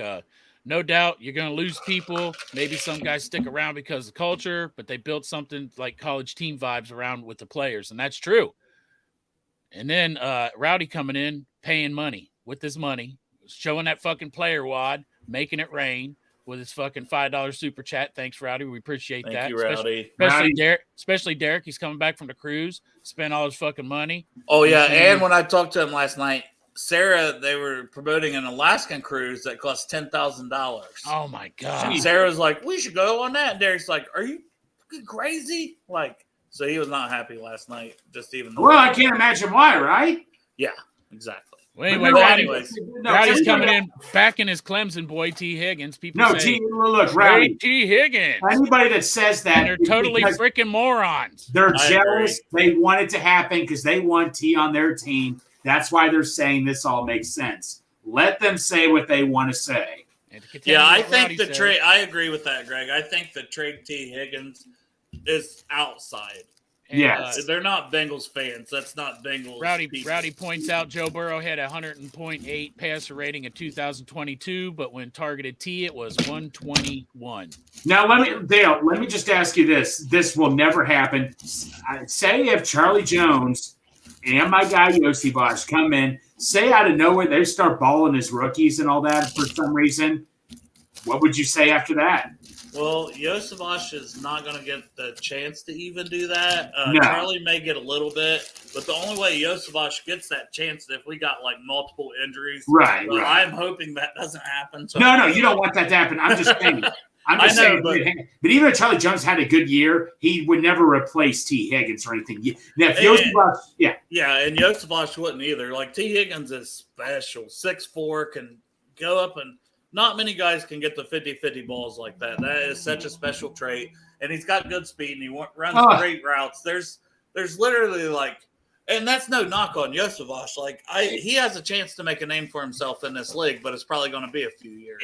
no doubt you're going to lose people. Maybe some guys stick around because of culture, but they built something like college team vibes around with the players, and that's true. And then Rowdy coming in, paying money with his money, showing that fucking player wad, making it rain with his fucking $5 super chat. Thanks, Rowdy. We appreciate that. Thank you, Rowdy. Especially Derek. He's coming back from the cruise, spent all his fucking money. Oh, yeah. And when I talked to him last night, Sarah, they were promoting an Alaskan cruise that cost $10,000. Oh, my God. And Sarah's like, we should go on that. And Derek's like, are you crazy? Like, so he was not happy last night. Well, I can't imagine why, right? Yeah, exactly. Well, anyway, Rowdy's coming in, backing his Clemson boy, T. Higgins. Rowdy. T. Higgins. Anybody that says that, they're totally freaking morons. They're jealous. They want it to happen because they want T on their team. That's why they're saying this all makes sense. Let them say what they want to say. Yeah, I think the trade. I agree with that, Greg. I think the trade T. Higgins is outside. Yes. They're not Bengals fans. That's not Bengals. Rowdy points out Joe Burrow had a 100.8 passer rating in 2022, but when targeted T, it was 121. Now, let me just ask you this. This will never happen. Say if Charlie Jones and my guy Yossi Bosch come in, say out of nowhere they start balling as rookies and all that for some reason. What would you say after that? Well, Yosavash is not going to get the chance to even do that. No. Charlie may get a little bit, but the only way Yosavash gets that chance is if we got like multiple injuries. Right. I'm hoping that doesn't happen. So No, you don't want that to happen. I'm just saying. Saying, but even if Charlie Jones had a good year, he would never replace T. Higgins or anything. Now, if and Yosavash wouldn't either. Like T. Higgins is special, 6'4", can go up, and not many guys can get the 50-50 balls like that. That is such a special trait, and he's got good speed and he runs great routes. There's literally like. And that's no knock on Yosavash. Like he has a chance to make a name for himself in this league, but it's probably going to be a few years.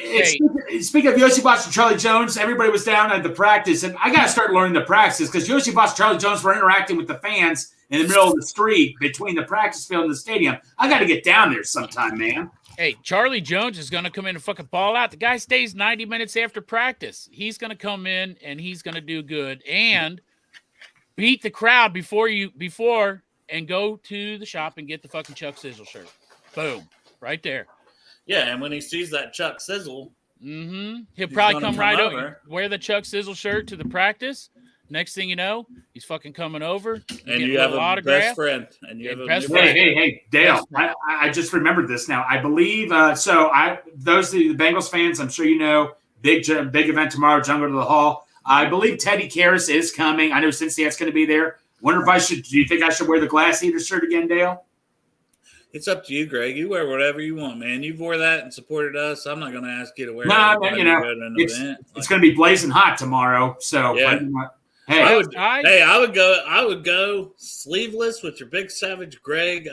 Speaking of Yosavash and Charlie Jones, everybody was down at the practice, and I got to start learning the practice because Yosavash and Charlie Jones were interacting with the fans in the middle of the street between the practice field and the stadium. I got to get down there sometime, man. Hey, Charlie Jones is going to come in and fucking ball out. The guy stays 90 minutes after practice. He's going to come in and he's going to do good and beat the crowd before and go to the shop and get the fucking Chuck Sizzle shirt. Boom. Right there. Yeah, and when he sees that Chuck Sizzle, he'll probably come right over, wear the Chuck Sizzle shirt to the practice. Next thing you know, he's fucking coming over. And you have a autograph. Best friend. And you have best friend. Hey, Dale, I just remembered this now. I believe, those of the Bengals fans, I'm sure you know, big event tomorrow, Jungle to the Hall. I believe Teddy Karras is coming. I know Cincinnati's going to be there. Wonder if do you think I should wear the Glass Eater shirt again, Dale? It's up to you, Greg. You wear whatever you want, man. You've wore that and supported us. I'm not going to ask you to wear it. No, it's going to be blazing hot tomorrow. So, yeah. I would go sleeveless with your big Savage Greg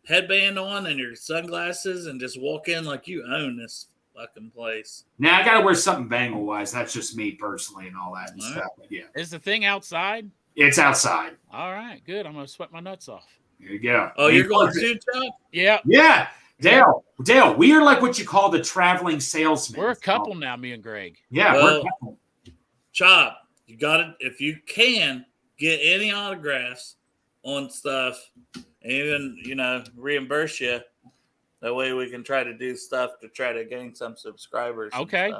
headband on and your sunglasses and just walk in like you own this fucking place. Now, I got to wear something Bengal-wise. That's just me personally and all that and stuff. But yeah. Is the thing outside? It's outside. All right, good. I'm going to sweat my nuts off. There you go. Oh, you're going to Chuck? Yeah. Yeah. Dale, we are like what you call the traveling salesman. We're a couple now, me and Greg. Yeah, we're a couple. Chop, you got it. If you can get any autographs on stuff and even, reimburse you, that way we can try to do stuff to try to gain some subscribers. Okay.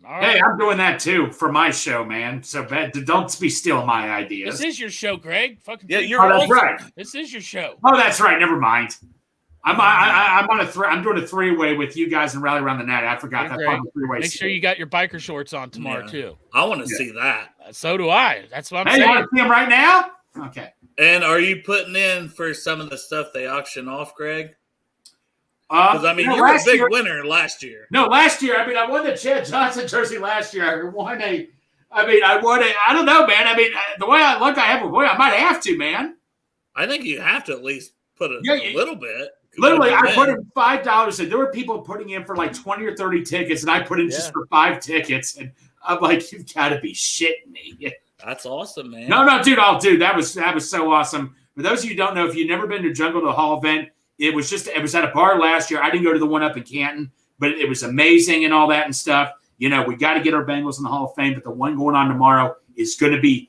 All right. Hey, I'm doing that too for my show, man. So don't be stealing my ideas. This is your show, Greg. Fucking that's right. This is your show. Oh, that's right. Never mind. I'm on I'm doing a 3-way with you guys and Rally Around the Net. I forgot that part of the 3-way. Make sure you got your biker shorts on tomorrow too. I want to see that. So do I. That's what I'm saying. You want to see them right now? Okay. And are you putting in for some of the stuff they auction off, Greg? Because you were a big winner last year. No, last year. I won the Chad Johnson jersey last year. I won a. I don't know, man. The way I look, I might have to, man. I think you have to at least put a little bit. Literally, I put in $5, and there were people putting in for like 20 or 30 tickets, and I put in just for 5 tickets, and I'm like, you've got to be shitting me. That's awesome, man. No, dude, that was so awesome. For those of you who don't know, if you've never been to Jungle to the Hall event, it was at a bar last year. I didn't go to the one up in Canton, but it was amazing and all that and stuff. We got to get our Bengals in the Hall of Fame, but the one going on tomorrow is going to be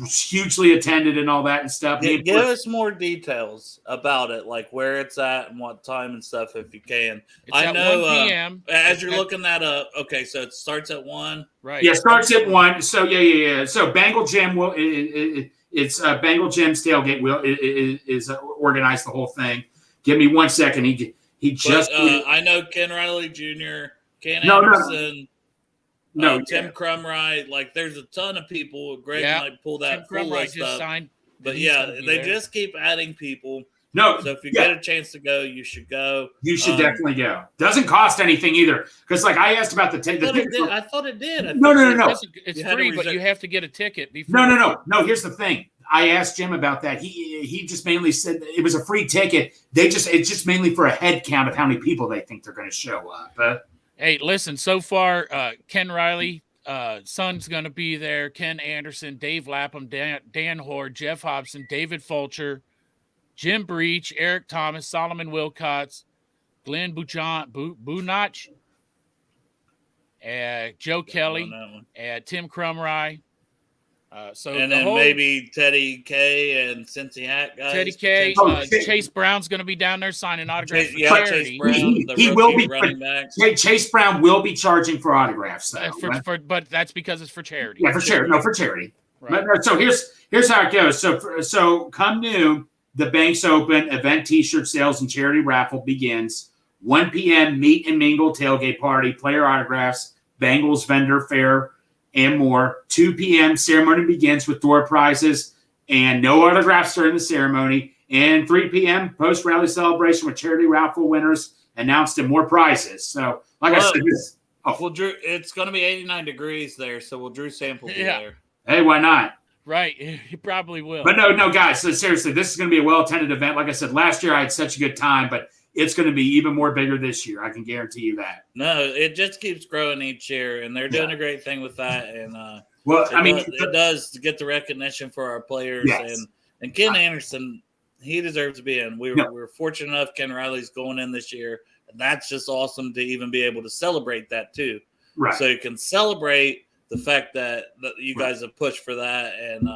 hugely attended and all that and stuff. Give us more details about it, like where it's at and what time and stuff, if you can. I know 1 p.m. As you're looking that up. Okay, so it starts at 1. Right. Yeah, it starts at 1. So yeah. So Bengal Gym it's Bengal Gym's tailgate is organized the whole thing. Give me 1 second. He just. I know Ken Riley Jr., Ken Anderson. No, Tim Crumry. Like, there's a ton of people. Greg might pull that full list up. Signed. But they just keep adding people. No, so if you get a chance to go, you should go. You should definitely go. Doesn't cost anything either. Because I asked about the ticket. I thought it did. No. It's free, but you have to get a ticket before. No. Here's the thing. I asked Jim about that. He just mainly said it was a free ticket. It's just mainly for a head count of how many people they think they're going to show up. Hey, listen. So far, Ken Riley, son's going to be there. Ken Anderson, Dave Lapham, Dan Hoard, Jeff Hobson, David Fulcher, Jim Breach, Eric Thomas, Solomon Wilcots, Glenn Bunach, Joe Kelly, Tim Crumry. And then maybe Teddy K and Cincy Hat guys. Teddy K, Chase Brown's going to be down there signing autographs for charity. Chase Brown, he will be running back. Chase Brown will be charging for autographs, though. But that's because it's for charity. Yeah, for charity. No, for charity. Right. So here's how it goes. So come noon, the Banks Open event T-shirt sales and charity raffle begins. 1 p.m. meet and mingle tailgate party, player autographs, Bengals vendor fair, and more. 2 p.m. ceremony begins with door prizes and no autographs during the ceremony. And 3 p.m. post-rally celebration with charity raffle winners announced and more prizes. So, I said, well, Drew, it's going to be 89 degrees there, so will Drew Sample be there? Hey, why not? Right, he probably will. But no, guys. So seriously, this is going to be a well-attended event. Like I said, last year I had such a good time, but it's going to be even more bigger this year. I can guarantee you that. No, it just keeps growing each year, and they're doing a great thing with that. And it does get the recognition for our players. Yes. And Ken Anderson, he deserves to be in. We're fortunate enough Ken Riley's going in this year, and that's just awesome to even be able to celebrate that too. Right. So you can celebrate the fact that you guys have pushed for that, and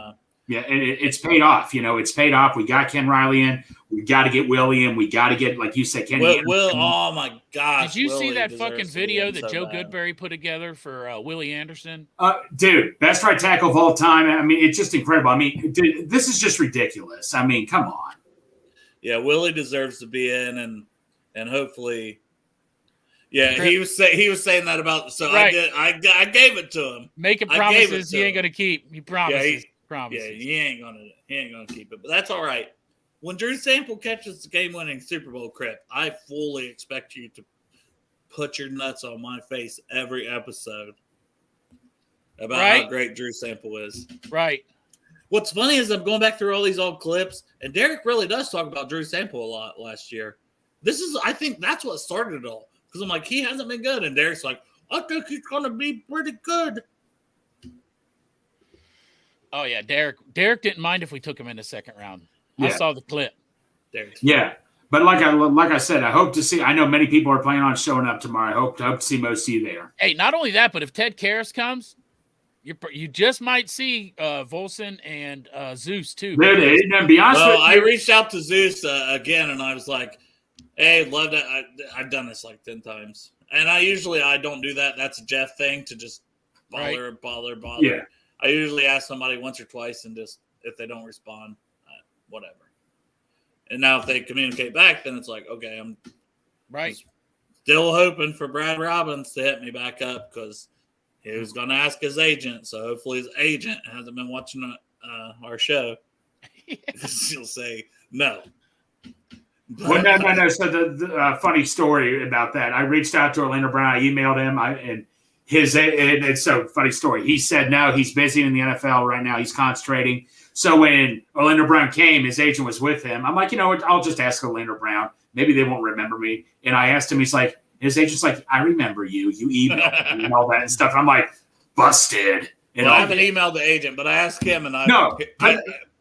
and it's paid off. It's paid off. We got Ken Riley in. We got to get Willie in. We got to get, like you said, Kenny. Will, oh my gosh! Did you Willie see that fucking video that Joe bad. Goodberry put together for Willie Anderson? Dude, best right tackle of all time. I mean, it's just incredible. I mean, dude, this is just ridiculous. I mean, come on. Yeah, Willie deserves to be in, and hopefully. Yeah, he was saying that about. So right. I gave it to him. Making promises he ain't gonna keep. He promises. Yeah, he ain't gonna keep it. But that's all right. When Drew Sample catches the game-winning Super Bowl crip, I fully expect you to put your nuts on my face every episode about how great Drew Sample is. Right. What's funny is I'm going back through all these old clips, and Derek really does talk about Drew Sample a lot last year. I think that's what started it all. Because I'm like, he hasn't been good. And Derek's like, I think he's going to be pretty good. Oh, yeah. Derek didn't mind if we took him in the second round. Yeah. I saw the clip. Yeah. But like I said, I hope to see – I know many people are planning on showing up tomorrow. I hope to see most of you there. Hey, not only that, but if Ted Karras comes, you just might see Volson and Zeus, too. Dude, be honest with you. I reached out to Zeus again, and I was like, hey, love that. I've done this like 10 times. And I don't do that. That's a Jeff thing to just bother. Yeah. I usually ask somebody once or twice and just, if they don't respond, whatever. And now if they communicate back, then it's like, okay, I'm still hoping for Brad Robbins to hit me back up because he was going to ask his agent. So hopefully his agent hasn't been watching our show. He'll say no. Well, no. So the funny story about that, I reached out to Orlando Brown. I emailed him, and it's so funny story. He said no, he's busy in the NFL right now. He's concentrating. So when Orlando Brown came, his agent was with him. I'm like, you know what? I'll just ask Orlando Brown. Maybe they won't remember me. And I asked him. He's like, his agent's like, I remember you. You emailed me and all that and stuff. I'm like, busted. Well, I haven't emailed the agent, but I asked him, and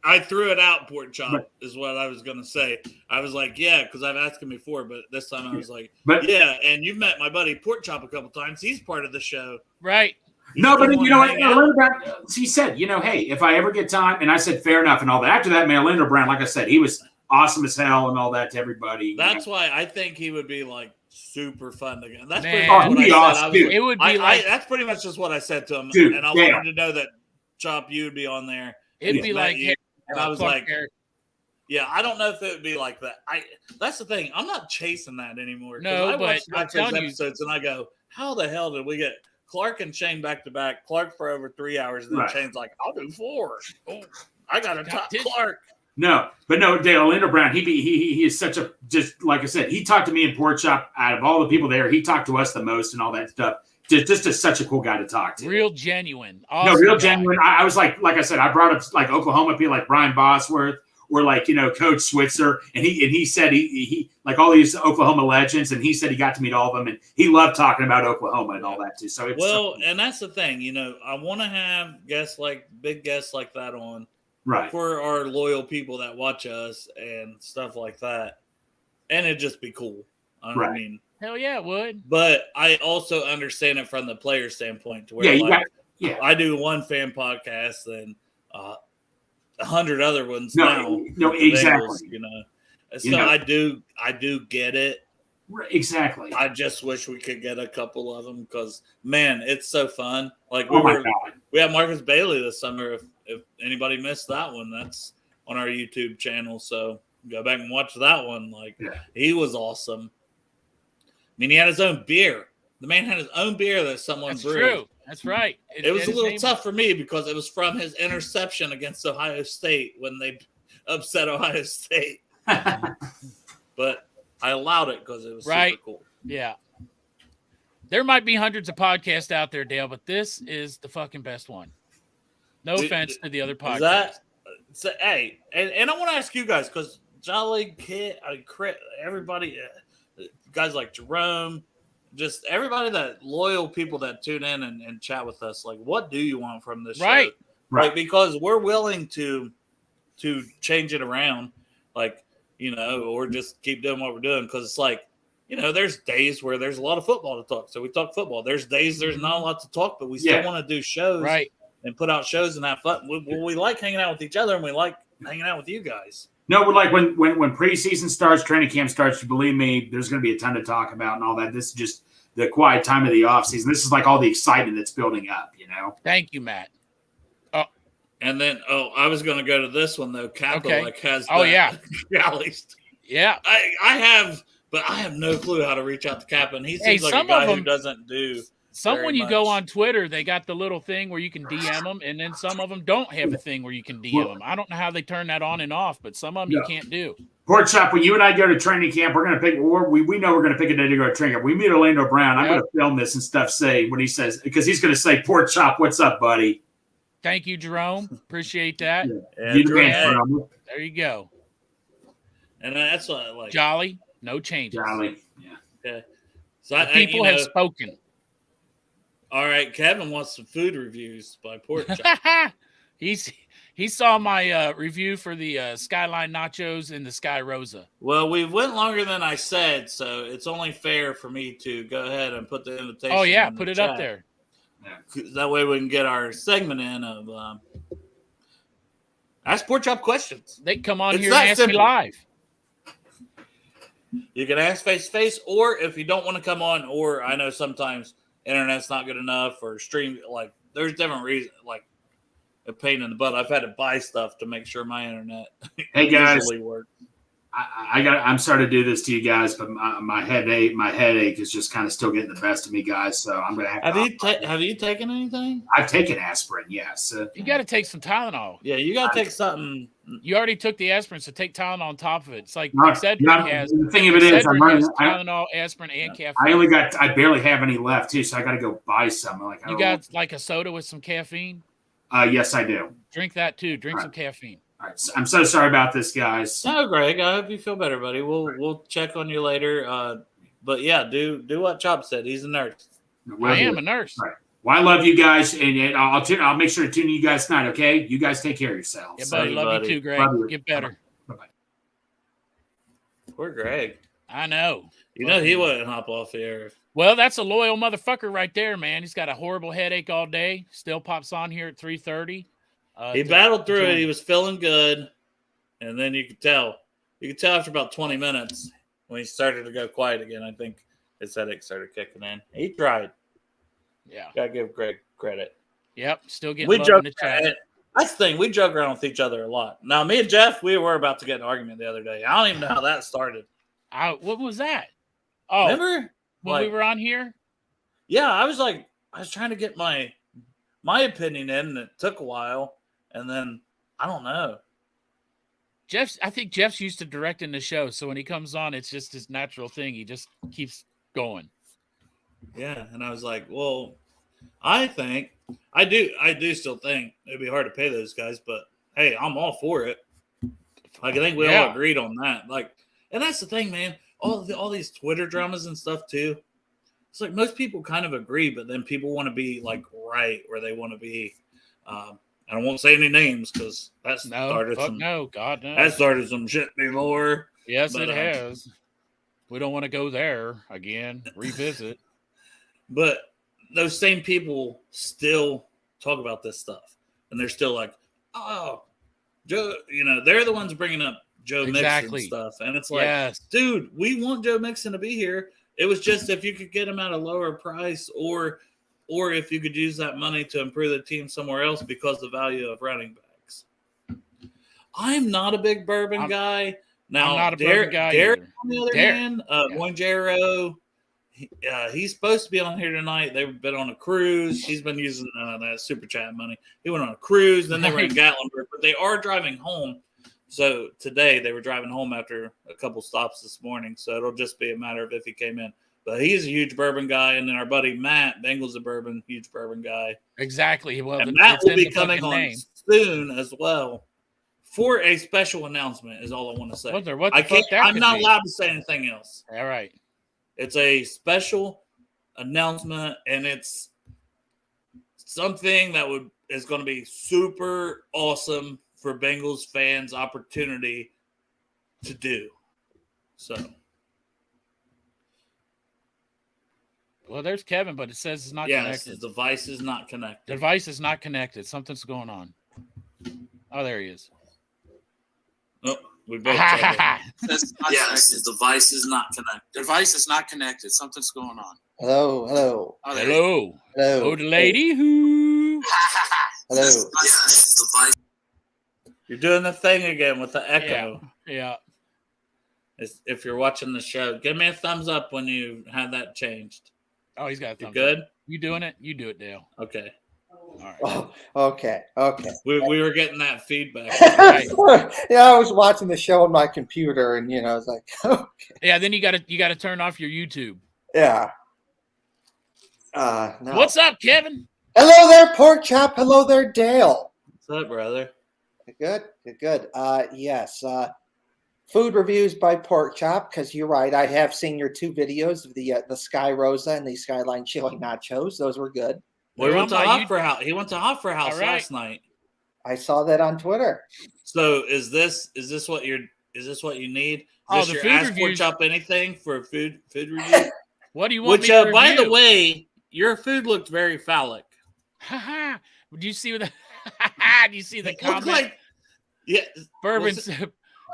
I threw it out, Pork Chop, is what I was going to say. I was like, yeah, because I've asked him before, but this time I was like, yeah, and you've met my buddy Pork Chop a couple times. He's part of the show. Right. No, but you know what? He said, hey, if I ever get time, and I said, fair enough and all that. After that, man, Orlando Brown, like I said, he was awesome as hell and all that to everybody. That's why I think he would be like super fun to get. That's pretty much what I awesome, said. It would be that's pretty much just what I said to him. Dude, and I wanted to know that, Chop, you would be on there. It'd be like, and I was like, yeah, I don't know if it would be like that. That's the thing. I'm not chasing that anymore. No, I but watch those episodes and I go, how the hell did we get Clark and Shane back to back? Clark for over 3 hours, and then Shane's like, I'll do 4. Oh, I got to top Clark. No, Orlando Brown, he is such a, just like I said, he talked to me in Pork Chop. Out of all the people there, he talked to us the most and all that stuff. Just such a cool guy to talk to. Real genuine. Awesome no, real guy. genuine. I was like I said, I brought up like Oklahoma people like Brian Bosworth or like, Coach Switzer. And he said he like all these Oklahoma legends. And he said he got to meet all of them. And he loved talking about Oklahoma and all that too. So and that's the thing, I want to have big guests like that on. Right. For our loyal people that watch us and stuff like that. And it'd just be cool. I mean, hell yeah, it would. But I also understand it from the player standpoint to where I do one fan podcast, and 100 other ones No, now. no, with the exactly. Bengals, So I do get it. Exactly. I just wish we could get a couple of them because, man, it's so fun. Like Oh my God. we had Marcus Bailey this summer. If anybody missed that one, that's on our YouTube channel. So go back and watch that one. Like he was awesome. I mean, he had his own beer. The man had his own beer that someone brewed. True. That's right. It was a little tough for me because it was from his interception against Ohio State when they upset Ohio State. But I allowed it because it was super cool. Yeah. There might be hundreds of podcasts out there, Dale, but this is the fucking best one. No offense to the other podcasts. Hey, and I want to ask you guys because Jolly, Kit, everybody, guys like Jerome, just everybody that loyal people that tune in and chat with us, like, what do you want from this show? Right. Like, because we're willing to change it around, like, or just keep doing what we're doing. Because it's like, there's days where there's a lot of football to talk. So we talk football. There's days there's not a lot to talk, but we still want to do shows and put out shows and have fun. We like hanging out with each other and we like hanging out with you guys. No, we're like when preseason starts, training camp starts, you believe me, there's going to be a ton to talk about and all that. This is just the quiet time of the offseason. This is like all the excitement that's building up, Thank you, Matt. And then, I was going to go to this one, though. Capital has galleys. Yeah. I have no clue how to reach out to Cap, and he seems like a guy who doesn't do when you go on Twitter, they got the little thing where you can DM them, and then some of them don't have a thing where you can DM them. I don't know how they turn that on and off, but some of them you can't do. Pork Chop, when you and I go to training camp, we're going to pick. We know we're going to pick a day to go to training camp. We meet Orlando Brown. I'm going to film this and stuff. When he says, because he's going to say, "Pork Chop, what's up, buddy?" Thank you, Jerome. Appreciate that. There you go. And that's what I like. Jolly, no changes. Jolly, yeah. So people have spoken. All right, Kevin wants some food reviews by Pork Chop. He saw my review for the Skyline Nachos and the Sky Rosa. Well, we went longer than I said, so it's only fair for me to go ahead and put the invitation. Oh yeah, put it up there. That way we can get our segment in of Ask Pork Chop questions. They come on here and ask me live. You can ask face-to-face, or if you don't want to come on, or I know sometimes internet's not good enough or stream, like there's different reasons, like a pain in the butt. I've had to buy stuff to make sure my internet usually works. I'm sorry to do this to you guys, but my headache is just kind of still getting the best of me, guys. So I'm gonna have you taken anything? I've taken aspirin, yes. You got to take some Tylenol. Yeah, you got to take something. You already took the aspirin, so take Tylenol on top of it. It's like Cedric has. The thing of it is, I'm running Tylenol, aspirin, and caffeine. I barely have any left too, so I got to go buy some. You got like a soda with some caffeine? Yes, I do. Drink that too. Drink some caffeine. All right, I'm so sorry about this, guys. No, Greg, I hope you feel better, buddy. We'll check on you later. But yeah, do what Chop said. He's a nurse. I am a nurse. Right. Well, I love you guys, and I'll make sure to tune you guys tonight. Okay, you guys take care of yourselves. Yeah, buddy. Love you too, Greg. Get better. Bye-bye. Poor Greg. I know. He wouldn't hop off here. Well, that's a loyal motherfucker right there, man. He's got a horrible headache all day. Still pops on here at 3:30. He battled through it. He was feeling good, and then you could tell. You could tell after about 20 minutes when he started to go quiet again. I think his headache started kicking in. He tried. Yeah, gotta give Greg credit. Yep, still getting love in the chat. That's the thing. We joke around with each other a lot. Now, me and Jeff, we were about to get an argument the other day. I don't even know how that started. What was that? Oh, remember when we were on here? Yeah, I was trying to get my opinion in, and it took a while. And then I don't know. I think Jeff's used to directing the show, so when he comes on, it's just his natural thing. He just keeps going. Yeah, and I was like, well, I do still think it'd be hard to pay those guys, but hey, I'm all for it. Like I think we all agreed on that. Like, and that's the thing, man. All these Twitter dramas and stuff too. It's like most people kind of agree, but then people want to be like right where they want to be. I won't say any names because that started That started some shit before. Yes, it has. We don't want to go there again. Revisit. But those same people still talk about this stuff, and they're still like, oh, Joe, they're the ones bringing up Joe Exactly. Mixon stuff. And it's like, Yes. dude, we want Joe Mixon to be here. It was just if you could get him at a lower price or if you could use that money to improve the team somewhere else because the value of running backs. I'm not a big bourbon guy. Now, I'm not a bourbon guy Derek, either. on the other hand, Moingero, he's supposed to be on here tonight. They've been on a cruise. He's been using that super chat money. He went on a cruise. Then they were in Gatlinburg, but they are driving home. So today they were driving home after a couple stops this morning. So it'll just be a matter of if he came in. But he's a huge bourbon guy. And then our buddy Matt, Bengals and Bourbon, huge bourbon guy. Exactly. Well, and Matt will be coming on soon as well for a special announcement is all I want to say. I'm not allowed to say anything else. All right. It's a special announcement, and it's something that is going to be super awesome for Bengals fans' opportunity to do. So, well, there's Kevin, but it says it's not connected. Yes, the device is not connected. The device is not connected. Something's going on. Oh, there he is. Oh, we both yes, the device is not connected. The device is not connected. Something's going on. Hello. Oh, hello. Oh, the lady who. Hello. Yes, the device. You're doing the thing again with the echo. Yeah. If you're watching the show, give me a thumbs up when you have that changed. Oh, he's got a thumbs good? Up. You doing it? You do it, Dale. Okay. All right. Oh, okay. We were getting that feedback. Right? Yeah, I was watching the show on my computer, and I was like, okay. Yeah. Then you got to turn off your YouTube. Yeah. No. What's up, Kevin? Hello there, Pork Chop. Hello there, Dale. What's up, brother? Good. Yes. Food reviews by Pork Chop, because you're right. I have seen your two videos of the Sky Rosa and the Skyline Chili Nachos. Those were good. He went to Hoffer House last night. I saw that on Twitter. So is this what you need? Is this your Pork Chop anything for food review? What do you want me to review? By the way, your food looked very phallic. Do you see the comment? Like, yeah, Bourbon.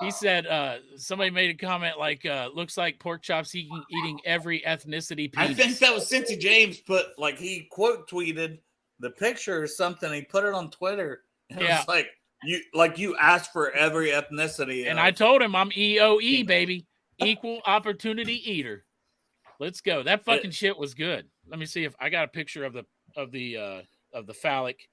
He said somebody made a comment like, looks like Pork Chop's eating every ethnicity penis. I think that was Cincy James he quote tweeted the picture or something. He put it on Twitter. And it was you asked for every ethnicity. And I told him I'm EOE, baby. Equal opportunity eater. Let's go. That fucking shit was good. Let me see if I got a picture of the phallic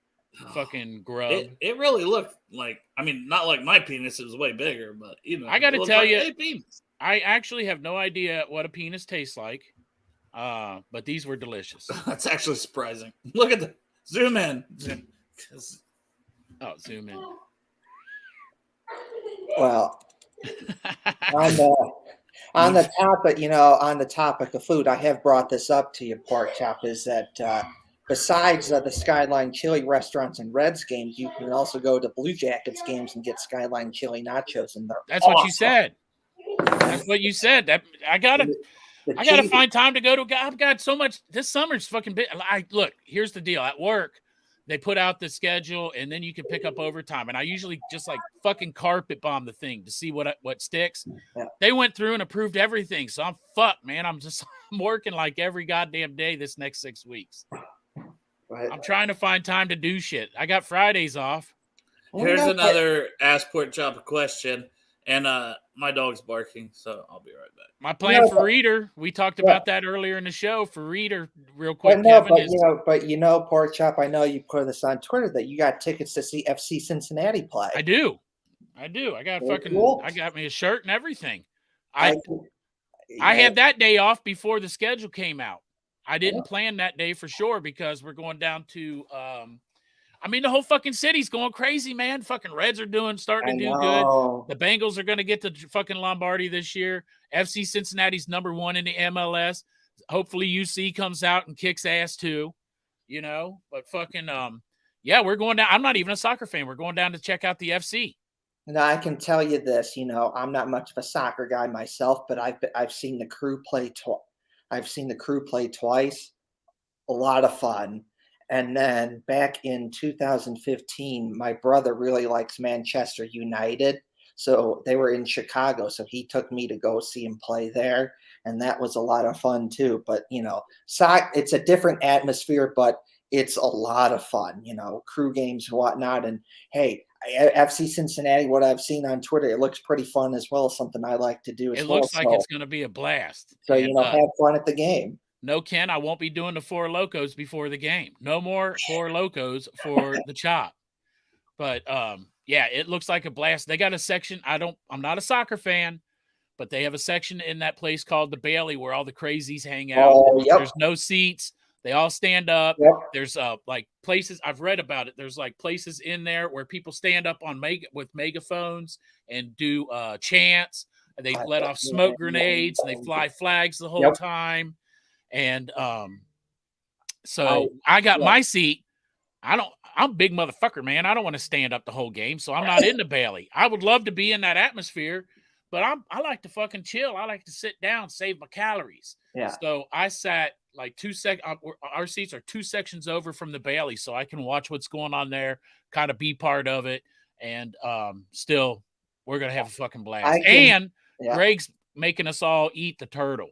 fucking grub. It really looked like, not like my penis. It was way bigger, but I got to tell you, I actually have no idea what a penis tastes like. But these were delicious. That's actually surprising. Look at the zoom in. Oh, zoom in. Well, on the topic of food, I have brought this up to you, Pork Chop, is that besides the Skyline Chili restaurants and Reds games, you can also go to Blue Jackets games and get Skyline Chili nachos, and that's awesome. What you said. That's what you said. That I gotta find time to go to. I've got so much. This summer's fucking bit. Look, here's the deal. At work, they put out the schedule, and then you can pick up overtime. And I usually just fucking carpet bomb the thing to see what sticks. Yeah. They went through and approved everything, so I'm fucked, man. I'm working like every goddamn day this next 6 weeks. I'm trying to find time to do shit. I got Fridays off. Here's another Ask Pork Chop question, and my dog's barking, so I'll be right back. My plan for Reader, we talked about that earlier in the show. For Reader, real quick, Pork Chop, I know you put this on Twitter that you got tickets to see FC Cincinnati play. I do. I got I got me a shirt and everything. I had that day off before the schedule came out. I didn't plan that day for sure because we're going down to the whole fucking city's going crazy, man. Fucking Reds are starting to do good. The Bengals are going to get to fucking Lombardi this year. FC Cincinnati's number 1 in the MLS. Hopefully UC comes out and kicks ass too, but fucking, we're going down. I'm not even a soccer fan. We're going down to check out the FC. Now I can tell you this, I'm not much of a soccer guy myself, but I've seen the Crew play twice. A lot of fun. And then back in 2015, my brother really likes Manchester United. So they were in Chicago. So he took me to go see him play there. And that was a lot of fun too. But, it's a different atmosphere, but it's a lot of fun, crew games and whatnot. And hey, FC Cincinnati, what I've seen on Twitter, it looks pretty fun as well. Something I like to do as It well. looks like it's going to be a blast. So, And, have fun at the game. no, Ken, I won't be doing the Four Locos before the game. No more Four Locos for the chop. But yeah, it looks like a blast. They got a section. I'm not a soccer fan, but they have a section in that place called the Bailey where all the crazies hang out. Oh, yep. There's no seats. They all stand up. Yep. There's like places I've read about it. There's like places in there where people stand up on with megaphones and do chants. And they let off smoke grenades and they fly flags the whole time. And so I got my seat. I'm a big motherfucker, man. I don't want to stand up the whole game, so I'm not in the Bailey. I would love to be in that atmosphere, but I like to fucking chill. I like to sit down, save my calories. Yeah. So I sat like our seats are 2 sections over from the Bailey, so I can watch what's going on there, kind of be part of it, and still we're gonna have a fucking blast. Greg's making us all eat the turtle.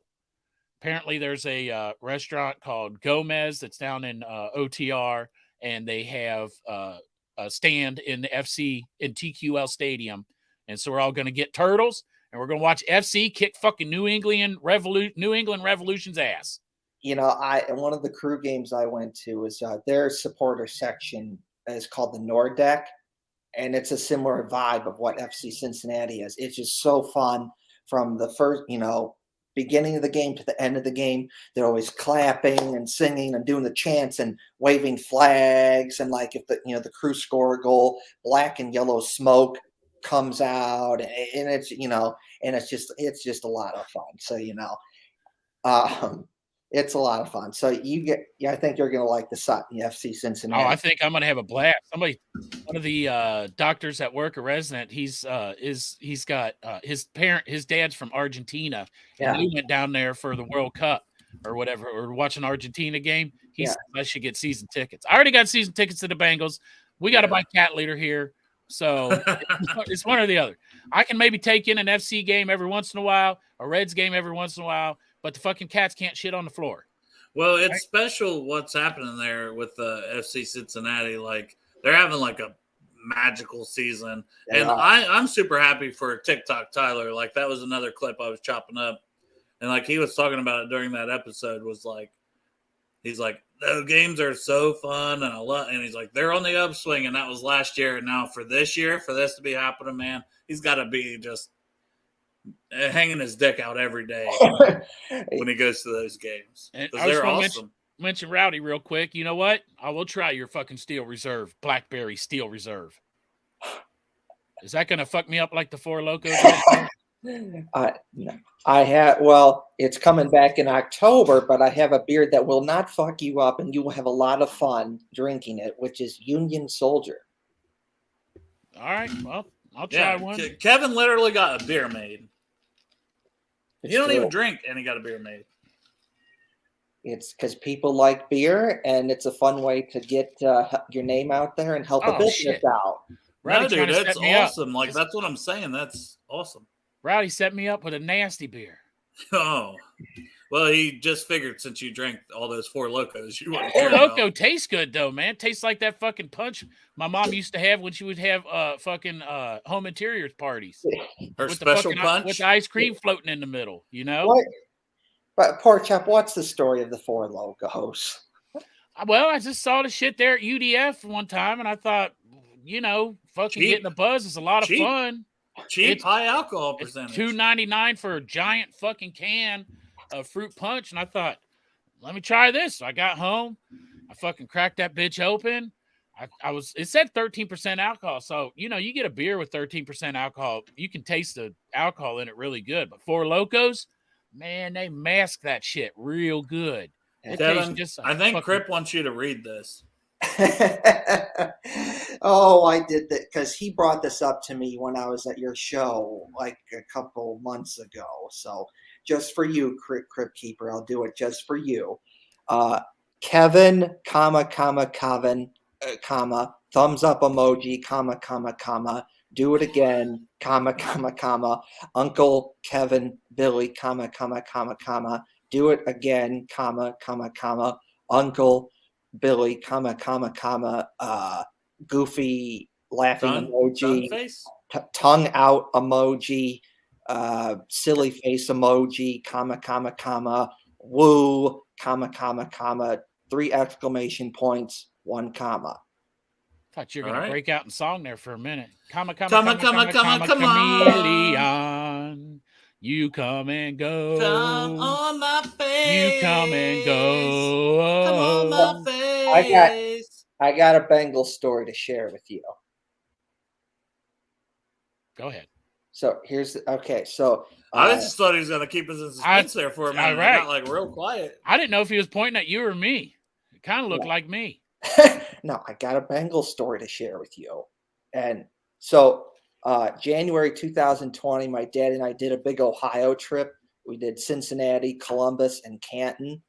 Apparently, there's a restaurant called Gomez that's down in OTR, and they have a stand in the FC in TQL Stadium. And so we're all going to get turtles, and we're going to watch FC kick fucking New England Revolution's ass. One of the crew games I went to was their supporter section is called the Nordeck, and it's a similar vibe of what FC Cincinnati is. It's just so fun from the first, beginning of the game to the end of the game. They're always clapping and singing and doing the chants and waving flags. And like if the crew score a goal, black and yellow smoke comes out, and it's it's just a lot of fun. So it's a lot of fun. So I think you're gonna like the FC Cincinnati. Oh, I think I'm gonna have a blast. One of the doctors at work, a resident, he's got his dad's from Argentina, and he went down there for the World Cup or whatever, or watch an Argentina game. He said I should get season tickets. I already got season tickets to the Bengals. We got to buy cat leader here. So it's one or the other. I can maybe take in an FC game every once in a while, a Reds game every once in a while, but the fucking cats can't shit on the floor. Well, it's special what's happening there with the FC Cincinnati. Like they're having like a magical season, and I'm super happy for TikTok Tyler. Like that was another clip I was chopping up, and like he was talking about it during that episode. Was like he's like the games are so fun, and and he's like they're on the upswing, and that was last year, and now for this year, for this to be happening, man, he's got to be just hanging his dick out every day when he goes to those games. Because they're awesome. Mention Rowdy real quick. You know what? I will try your fucking Steel Reserve, Blackberry Steel Reserve. Is that going to fuck me up like the Four Locos? No. I have. Well, it's coming back in October, but I have a beer that will not fuck you up, and you will have a lot of fun drinking it, which is Union Soldier. All right. Well, I'll try one. Kevin literally got a beer made. He don't even drink, and he got a beer made. It's because people like beer, and it's a fun way to get your name out there and help a business out. No, dude, that's awesome. Like, that's what I'm saying. That's awesome. Rowdy set me up with a nasty beer. Oh. Well, he just figured since you drank all those Four Locos, you wouldn't Four Loco tastes good, though, man. Tastes like that fucking punch my mom used to have when she would have fucking home interiors parties. Her special punch? With the ice cream floating in the middle, you know? What? But, Pork Chop, what's the story of the Four Locos? Well, I just saw the shit there at UDF one time, and I thought, fucking getting the buzz is a lot of fun. Cheap, high alcohol percentage. $2.99 for a giant fucking can of fruit punch, and I thought, let me try this. So I got home, I fucking cracked that bitch open. It said 13% alcohol, so you get a beer with 13% alcohol, you can taste the alcohol in it really good. But Four Locos, man, they mask that shit real good. Devin, I think Crip wants you to read this. Oh, I did that because he brought this up to me when I was at your show like a couple months ago. So just for you, Crip Keeper, I'll do it just for you. Kevin, Kevin, thumbs up emoji, do it again, Uncle Kevin, Billy, do it again, Uncle Billy, goofy laughing Tongue emoji, face. tongue out emoji, silly face emoji, woo, 3 exclamation points, 1 comma. Thought you were All gonna right. break out in song there for a minute. Come on. Chameleon. You come and go. Come on my face. You come and go. Come on my face. I got a Bengals story to share with you. Go ahead. So I just thought he was going to keep us in suspense there for a minute. right. It got like real quiet. I didn't know if he was pointing at you or me. It kind of looked like me. No, I got a Bengals story to share with you. And so January 2020, my dad and I did a big Ohio trip. We did Cincinnati, Columbus, and Canton.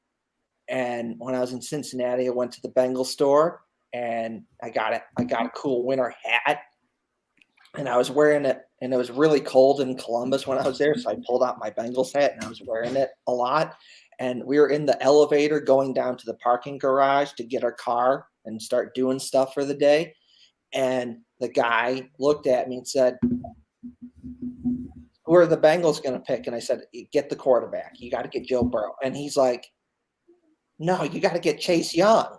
And when I was in Cincinnati, I went to the Bengals store and I got a cool winter hat. And I was wearing it, and it was really cold in Columbus when I was there. So I pulled out my Bengals hat and I was wearing it a lot. And we were in the elevator going down to the parking garage to get our car and start doing stuff for the day. And the guy looked at me and said, "Who are the Bengals going to pick?" And I said, "Get the quarterback. You got to get Joe Burrow." And he's like, "No, you got to get Chase Young."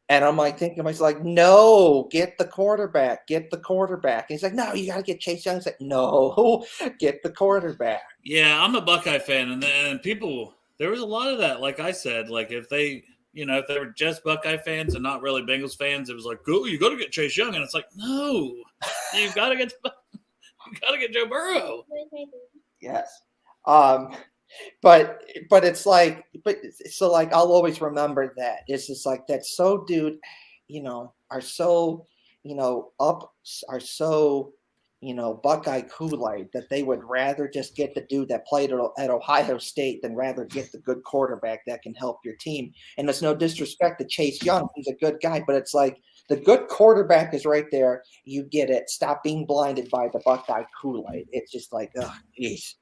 And I'm like thinking to myself, like, "No, get the quarterback. Get the quarterback." And he's like, "No, you got to get Chase Young." He's like, "No, get the quarterback." Yeah, I'm a Buckeye fan, and then people, there was a lot of that. Like I said, like if they were just Buckeye fans and not really Bengals fans, it was like, "Go, you got to get Chase Young," and it's like, "No, you got to get Joe Burrow." Yes. But it's like, so like I'll always remember that. It's just like that. So dude, are so, Buckeye Kool-Aid that they would rather just get the dude that played at Ohio State than rather get the good quarterback that can help your team. And it's no disrespect to Chase Young. He's a good guy, but it's like the good quarterback is right there. You get it. Stop being blinded by the Buckeye Kool-Aid. It's just like, oh, geez.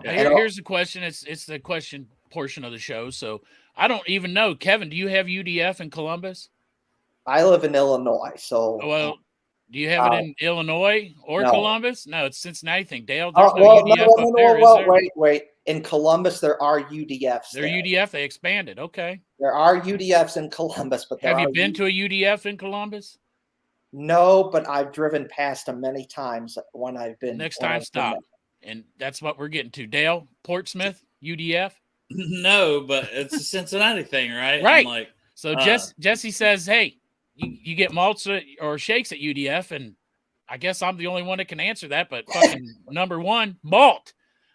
Here's the question. It's the question portion of the show. So I don't even know. Kevin, do you have UDF in Columbus? I live in Illinois, so do you have it in Illinois or no. Columbus? No, it's Cincinnati thing. Dale, there's no UDF up there. Wait. In Columbus, there are UDFs. They're UDF. They expanded. Okay. There are UDFs in Columbus, but have you been to a UDF in Columbus? No, but I've driven past them many times when I've been. Next time, stop. And that's what we're getting to. Dale, Portsmouth, UDF? No, but it's a Cincinnati thing, right? Right. So Jesse says, hey, you get malts or shakes at UDF, and I guess I'm the only one that can answer that, but fucking number one, malt.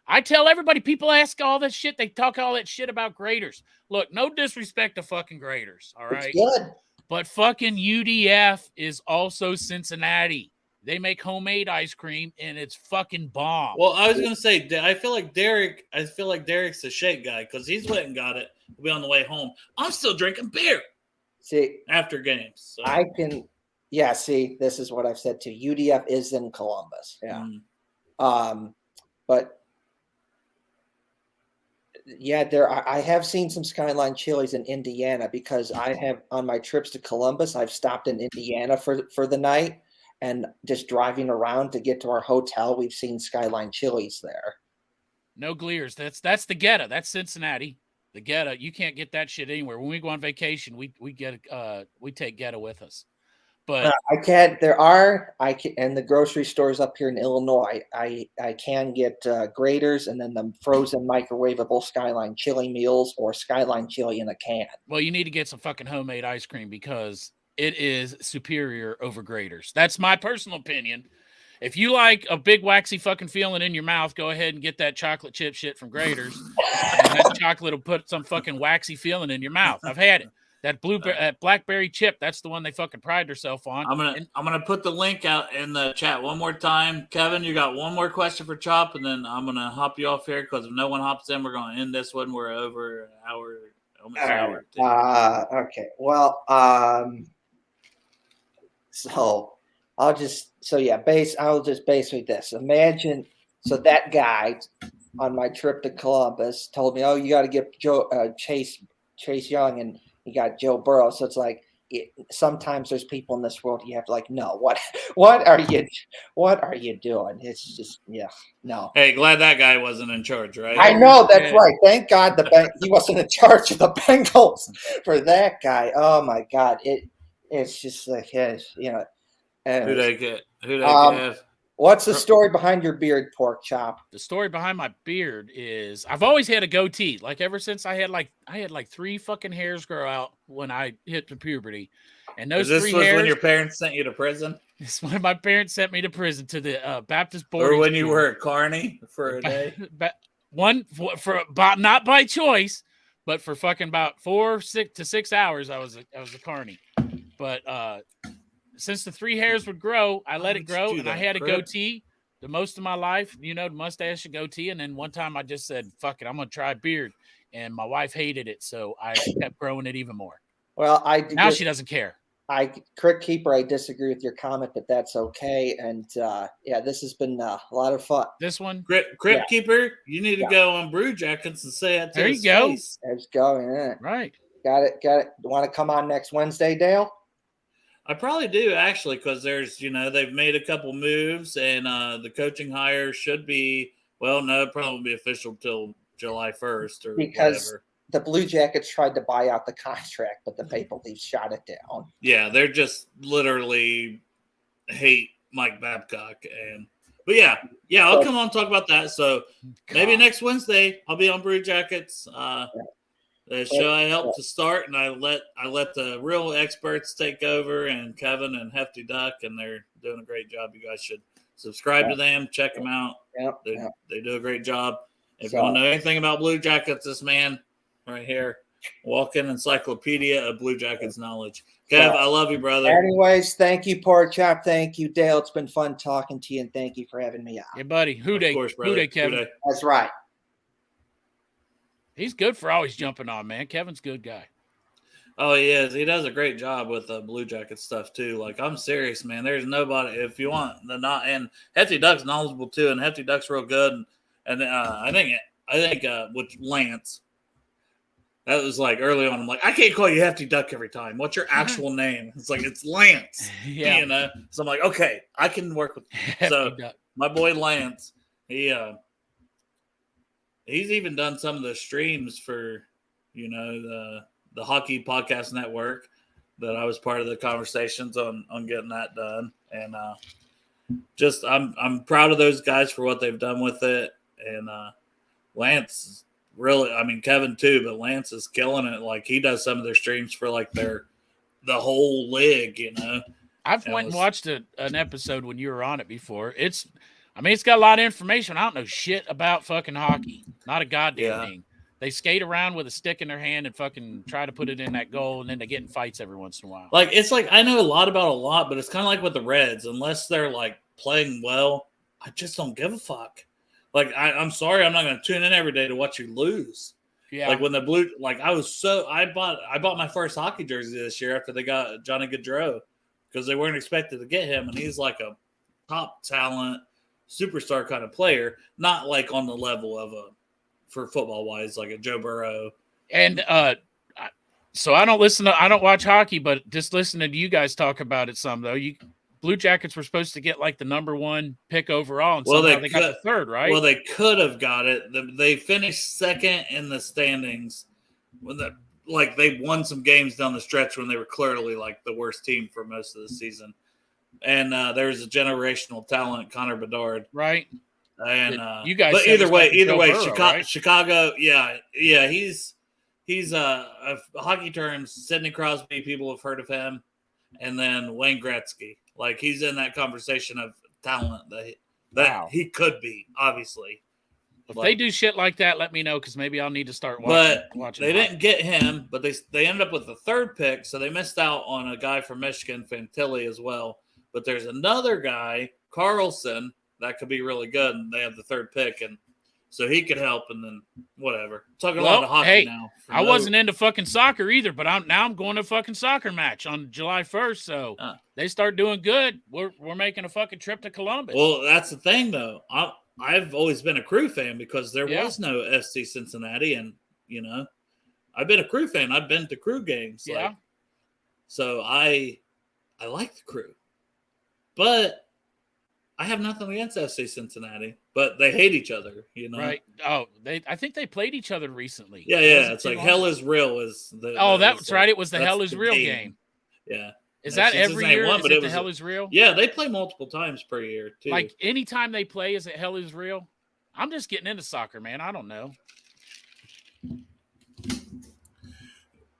I tell everybody, people ask all that shit. They talk all that shit about graders. Look, no disrespect to fucking graders, all right? It's good. But fucking UDF is also Cincinnati. They make homemade ice cream, and it's fucking bomb. Well, I was going to say, I feel like Derek's the shake guy because he's went and got it. We'll be on the way home. I'm still drinking beer. See, after games. So. See, this is what I've said too. UDF is in Columbus. Yeah. But yeah, I have seen some Skyline Chili's in Indiana because I have on my trips to Columbus, I've stopped in Indiana for the night. And just driving around to get to our hotel, we've seen Skyline Chili's there. No Gleers. That's the Geta. That's Cincinnati. The Geta. You can't get that shit anywhere. When we go on vacation, we take Geta with us. But I can't. And the grocery stores up here in Illinois, I can get graters and then the frozen microwavable Skyline Chili meals or Skyline Chili in a can. Well, you need to get some fucking homemade ice cream because it is superior over graters. That's my personal opinion. If you like a big waxy fucking feeling in your mouth, go ahead and get that chocolate chip shit from Graters. And that chocolate will put some fucking waxy feeling in your mouth. I've had it. That blackberry chip, that's the one they fucking pride themselves on. I'm gonna put the link out in the chat one more time. Kevin, you got one more question for Chop, and then I'm gonna hop you off here because if no one hops in, we're gonna end this one. We're over an hour Okay. Well, so I'll just basically this. Imagine that guy on my trip to Columbus told me, "Oh, you got to get Chase Young, and you got Joe Burrow." So it's like sometimes there's people in this world you have to like, no, what are you doing? It's just no. Hey, glad that guy wasn't in charge, right? I know that's right. Thank God he wasn't in charge of the Bengals for that guy. Oh my God, it's just like Who they get? Who they give? What's the story behind your beard, Pork Chop? The story behind my beard is I've always had a goatee. Like ever since I had like 3 fucking hairs grow out when I hit the puberty. And those this 3 was hairs, when your parents sent you to prison? It's when my parents sent me to prison to the Baptist boarding Or when school. you were at Kearney for a day? Not by choice, but for fucking about 4 to 6 hours I was a Kearney. But since the 3 hairs would grow, I let it grow, and I had a goatee the most of my life, the mustache and goatee. And then one time I just said, fuck it, I'm going to try a beard. And my wife hated it, so I kept growing it even more. Well, she doesn't care. Crick Keeper, I disagree with your comment, but that's okay. And this has been a lot of fun. This one? Crick Keeper, you need to go on Brew Jackets and say it to his face. Let's go. Yeah. Right. Got it. Want to come on next Wednesday, Dale? I probably do, actually, because there's, they've made a couple moves, and the coaching hire should be, probably be official till July 1st or whatever. The Blue Jackets tried to buy out the contract, but the Maple Leafs shot it down. Yeah, they're just literally hate Mike Babcock. But I'll come on and talk about that. So maybe next Wednesday I'll be on Brew Jackets. The show I helped to start, and I let the real experts take over, and Kevin and Hefty Duck, and they're doing a great job. You guys should subscribe to them, check them out. They do a great job. If you want to know anything about Blue Jackets, this man right here, walk-in encyclopedia of Blue Jackets knowledge. Kev, I love you, brother. Anyways, thank you, Pork Chop. Thank you, Dale. It's been fun talking to you, and thank you for having me on. Yeah, buddy. Who day, Kevin? Hooday. That's right. He's good for always jumping on, man. Kevin's a good guy. Oh, he is. He does a great job with the Blue Jacket stuff, too. Like, I'm serious, man. There's nobody. If you want and Hefty Duck's knowledgeable, too, and Hefty Duck's real good. And I think with Lance, that was like early on. I'm like, I can't call you Hefty Duck every time. What's your actual name? It's like, it's Lance. Yeah. So I'm like, okay, I can work with you. So my boy Lance, he's even done some of the streams for, the Hockey Podcast Network that I was part of the conversations on getting that done. And I'm proud of those guys for what they've done with it. And Lance really, Kevin too, but Lance is killing it. Like, he does some of their streams for like the whole league, I've went and watched an episode when you were on it before. It's got a lot of information. I don't know shit about fucking hockey. Not a goddamn thing. They skate around with a stick in their hand and fucking try to put it in that goal, and then they get in fights every once in a while. Like, it's like, I know a lot about a lot, but it's kind of like with the Reds. Unless they're like playing well, I just don't give a fuck. Like, I'm sorry, I'm not going to tune in every day to watch you lose. Yeah. Like when the Blue, like I bought my first hockey jersey this year after they got Johnny Gaudreau, because they weren't expected to get him, and he's like a top talent, superstar kind of player, not like on the level of for football wise, like a Joe Burrow. And so I don't watch hockey, but just listening to you guys talk about it some though. Blue Jackets were supposed to get like the number 1 pick overall, and they got the 3rd, right? Well, they could have got it. They finished 2nd in the standings. They won some games down the stretch when they were clearly like the worst team for most of the season. And there's a generational talent, Connor Bedard, right? And you guys, but either way, Burrow, Chicago, yeah, he's a hockey terms. Sidney Crosby, people have heard of him, and then Wayne Gretzky. Like, he's in that conversation of talent that he could be, obviously. If they do shit like that, let me know, because maybe I'll need to start watching. But they didn't get him, but they ended up with the 3rd pick, so they missed out on a guy from Michigan, Fantilli, as well. But there's another guy, Carlson, that could be really good, and they have the 3rd pick. And so he could help, and then whatever. Talking a lot of hockey now. I wasn't into fucking soccer either, but I'm going to a fucking soccer match on July 1st. So they start doing good. We're making a fucking trip to Columbus. Well, that's the thing though. I've always been a Crew fan because there was no FC Cincinnati, and I've been a Crew fan. I've been to Crew games. Yeah. So I like the Crew, but I have nothing against FC Cincinnati, but they hate each other, Right. Oh, I think they played each other recently. Yeah. It's like Hell is Real is the. That's right. It was the Hell is Real game. Yeah. Is that every year? Is it the Hell is Real? Yeah, they play multiple times per year too. Like anytime they play, is it Hell is Real? I'm just getting into soccer, man. I don't know.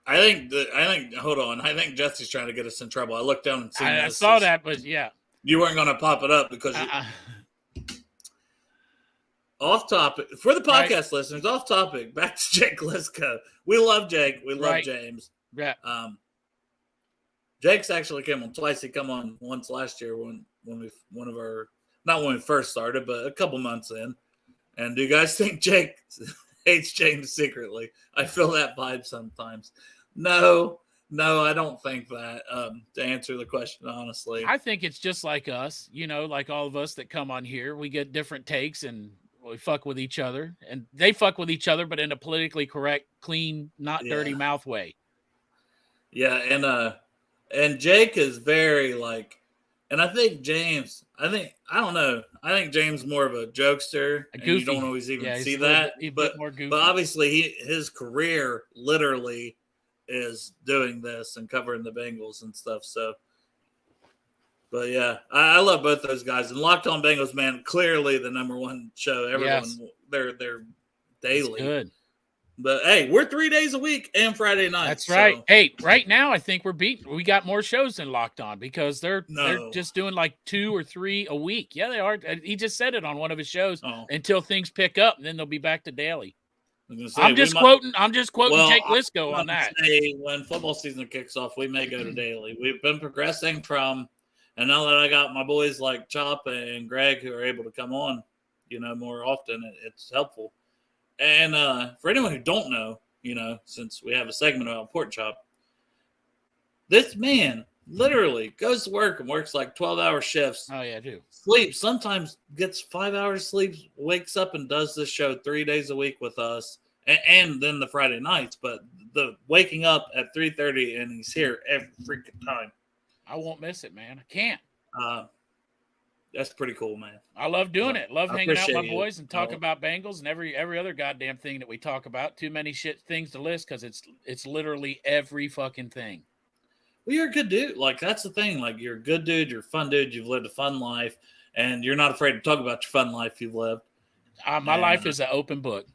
I think. Hold on. I think Jesse's trying to get us in trouble. I looked down and seen I saw that, but yeah. You weren't going to pop it up because off topic for the podcast listeners. Off topic. Back to Jake Lisko. We love Jake. We love James. Yeah. Jake's actually came on twice. He come on once last year when we first started, but a couple months in. And do you guys think Jake hates James secretly? I feel that vibe sometimes. No, I don't think that. To answer the question honestly, I think it's just like us, like all of us that come on here. We get different takes and we fuck with each other, and they fuck with each other, but in a politically correct, clean, not dirty mouth way. Yeah, and Jake is very and I think James. I don't know. I think James more of a jokester, and you don't always even see that. But obviously, his career literally is doing this and covering the Bengals and stuff. So, but yeah, I love both those guys. And Locked On Bengals, man, clearly the number one show. Everyone, they're daily. That's good. But hey, we're 3 days a week and Friday night. That's right. So. Hey, right now I think we got more shows than Locked On because they're just doing like 2 or 3 a week. Yeah, they are. He just said it on one of his shows until things pick up, and then they'll be back to daily. I'm just quoting Jake Lisko on that. When football season kicks off, we may go to daily. We've been progressing from, and now that I got my boys like Chop and Greg who are able to come on, more often, it's helpful. And for anyone who don't know, since we have a segment about Pork Chop, this man literally goes to work and works like 12-hour shifts. Oh, yeah, I do. Sleeps, sometimes gets 5 hours sleep, wakes up and does this show 3 days a week with us, and then the Friday nights. But the waking up at 3:30 and he's here every freaking time. I won't miss it, man. I can't. That's pretty cool, man. I love doing it. Love hanging out with my boys and talking about Bengals and every other goddamn thing that we talk about. Too many things to list because it's literally every fucking thing. Well, you're a good dude. That's the thing. You're a good dude. You're a fun dude. You've lived a fun life, and you're not afraid to talk about your fun life you've lived. My life is an open book.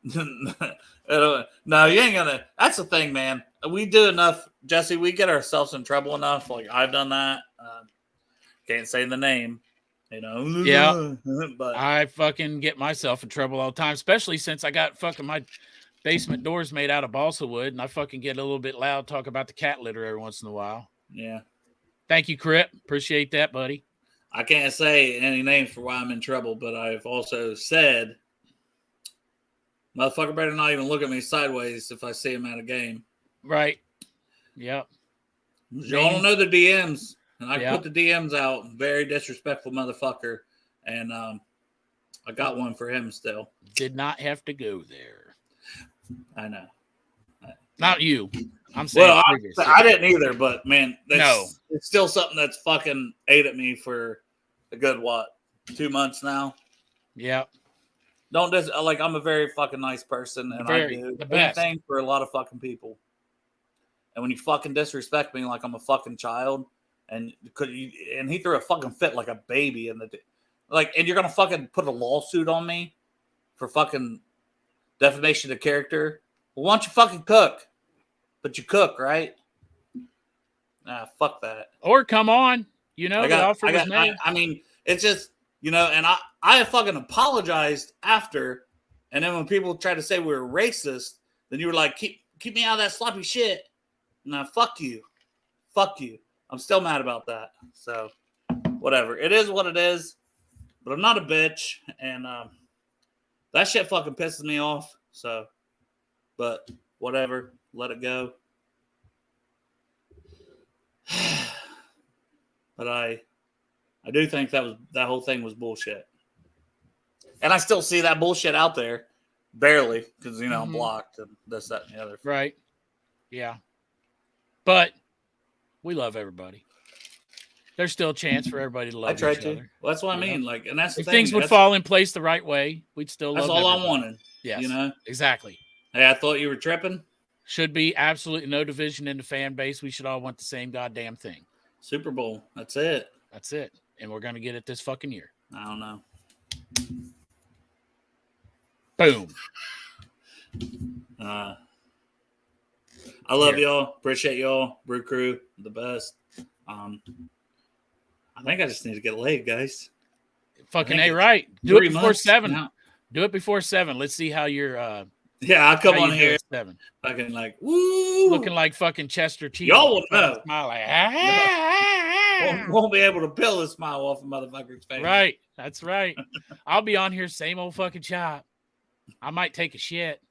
No, you ain't gonna. That's the thing, man. We do enough, Jesse. We get ourselves in trouble enough. I've done that. Can't say the name, Yeah, but I fucking get myself in trouble all the time, especially since I got fucking my basement doors made out of balsa wood, and I fucking get a little bit loud, talk about the cat litter every once in a while. Yeah. Thank you, Crip. Appreciate that, buddy. I can't say any names for why I'm in trouble, but I've also said, motherfucker better not even look at me sideways if I see him at a game. Right. Yep. Y'all don't know the DMs, and I put the DMs out. Very disrespectful motherfucker, and I got one for him still. Did not have to go there. I know. Not you. I'm saying. Well, I didn't either, but man, it's still something that's fucking ate at me for a good 2 months now. Yeah. Don't I'm a very fucking nice person, and I do anything for a lot of fucking people. And when you fucking disrespect me like I'm a fucking child, and he threw a fucking fit like a baby and you're gonna fucking put a lawsuit on me for fucking defamation of character. Well, why don't you fucking cook? But you cook, right? Nah, fuck that. Or come on, the offer was made. I mean, it's just and I fucking apologized after, and then when people tried to say we were racist, then you were like, keep me out of that sloppy shit. Nah, fuck you. I'm still mad about that. So, whatever. It is what it is. but I'm not a bitch, and that shit fucking pisses me off. So, but whatever, let it go. But I do think that whole thing was bullshit, and I still see that bullshit out there, barely, because I'm blocked and this, that, and the other. Right? Yeah, but we love everybody. There's still a chance for everybody to love each other. Well, that's what I mean. Like, and that's the if thing. Things would fall in place the right way, we'd still love everybody. That's all everybody. I wanted. Yes. Exactly. Hey, I thought you were tripping. Should be absolutely no division in the fan base. We should all want the same goddamn thing. Super Bowl. That's it. That's it. And we're going to get it this fucking year. I don't know. Boom. I love y'all. Appreciate y'all. Brew Crew, the best. I think I just need to get laid, guys. Fucking A, right. Do it before 7. Now. Do it before 7. Let's see how you're yeah, I'll come on here. 7. Fucking like, woo. Looking like fucking Chester Cheese. Y'all will know. Smile like, won't be able to peel the smile off a motherfucker's face. Right. That's right. I'll be on here, same old fucking chop. I might take a shit.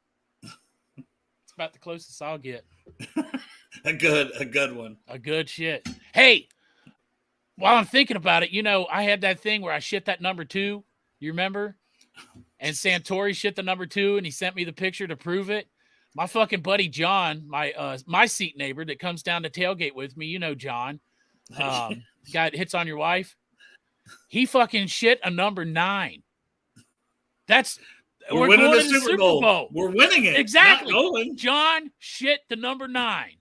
It's about the closest I'll get. A good one. A good shit. Hey, while I'm thinking about it, I had that thing where I shit that number 2. You remember? And Santori shit the number 2, and he sent me the picture to prove it. My fucking buddy John, my seat neighbor that comes down to tailgate with me, John, guy that hits on your wife. He fucking shit a number 9. We're winning going the to the Super Bowl. We're winning it. Exactly. Not going. John shit the number 9.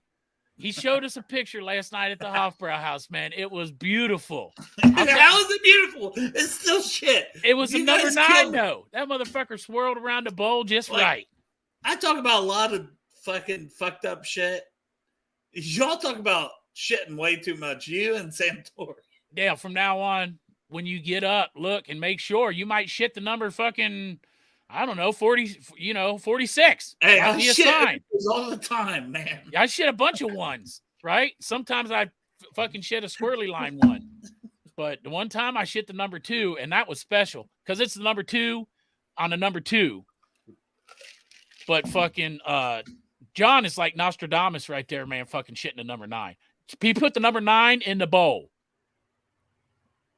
He showed us a picture last night at the Hofbrau house, man. It was beautiful. How is it beautiful? It's still shit. It was a number 9, though. That motherfucker swirled around the bowl just right. I talk about a lot of fucking fucked up shit. Y'all talk about shitting way too much. You and Santori. Yeah, from now on, when you get up, look and make sure you might shit the number fucking, I don't know, 40, 46. Hey, I shit all the time, man. I shit a bunch of ones, right? Sometimes I fucking shit a squirrely line 1. But the one time I shit the number 2, and that was special because it's the number 2 on the number 2. But fucking John is like Nostradamus right there, man, fucking shitting the number 9. He put the number 9 in the bowl.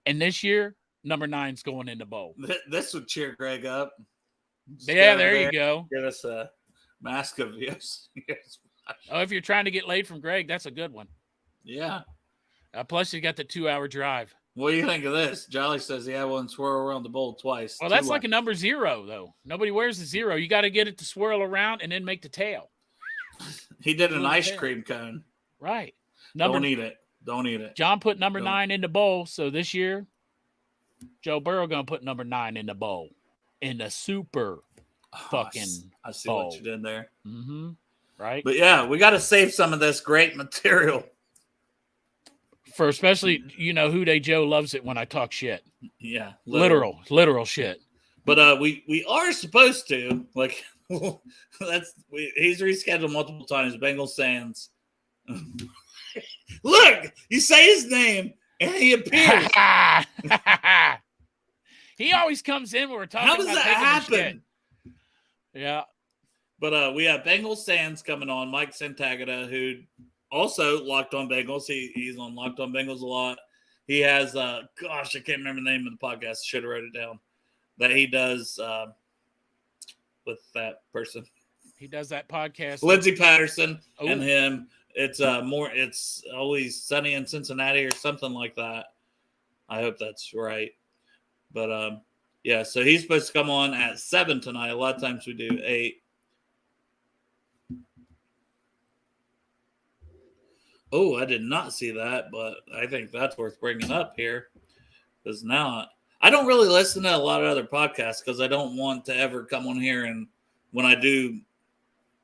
And this year, number 9's going in the bowl. This would cheer Greg up. Yeah, there you go. Give us a mask of yes. Oh, if you're trying to get laid from Greg, that's a good one. Yeah. Plus, you got the 2-hour drive. What do you think of this? Jolly says he had one swirl around the bowl twice. Well, that's like a number 0, though. Nobody wears the 0. You got to get it to swirl around and then make the tail. He did an ice cream cone. Right. Don't eat it. John put number 9 in the bowl. So this year, Joe Burrow going to put number 9 in the bowl. In the super fucking I see bowl. what you did there. Mm-hmm. Right. But yeah, we got to save some of this great material. For especially, Who Day Joe loves it when I talk shit. Yeah. Literal shit. But we are supposed to, like, he's rescheduled multiple times. Bengals fans. Look, you say his name and he appears. He always comes in when we're talking. How does that happen? Shit. Yeah. But we have Bengals fans coming on. Mike Santagata, who also Locked on Bengals. He's on Locked on Bengals a lot. He has, I can't remember the name of the podcast. Should have wrote it down. That he does with that person. He does that podcast. Lindsey Patterson and him. It's it's Always Sunny in Cincinnati or something like that. I hope that's right. But yeah, so he's supposed to come on at 7 tonight. A lot of times we do 8. Oh, I did not see that, but I think that's worth bringing up here. Because now I don't really listen to a lot of other podcasts because I don't want to ever come on here and when I do,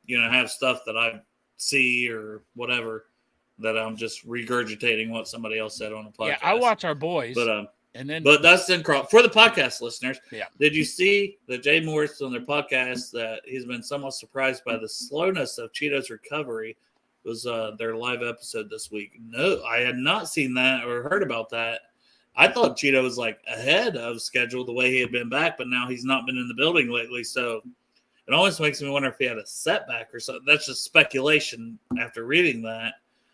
have stuff that I see or whatever, that I'm just regurgitating what somebody else said on a podcast. Yeah, I watch our boys. But Dustin Crawl, for the podcast listeners, yeah. Did you see that Jay Morris on their podcast that he's been somewhat surprised by the slowness of Cheeto's recovery? Was their live episode this week? No, I had not seen that or heard about that. I thought Cheeto was like ahead of schedule the way he had been back, but now he's not been in the building lately. So it almost makes me wonder if he had a setback or something. That's just speculation after reading that,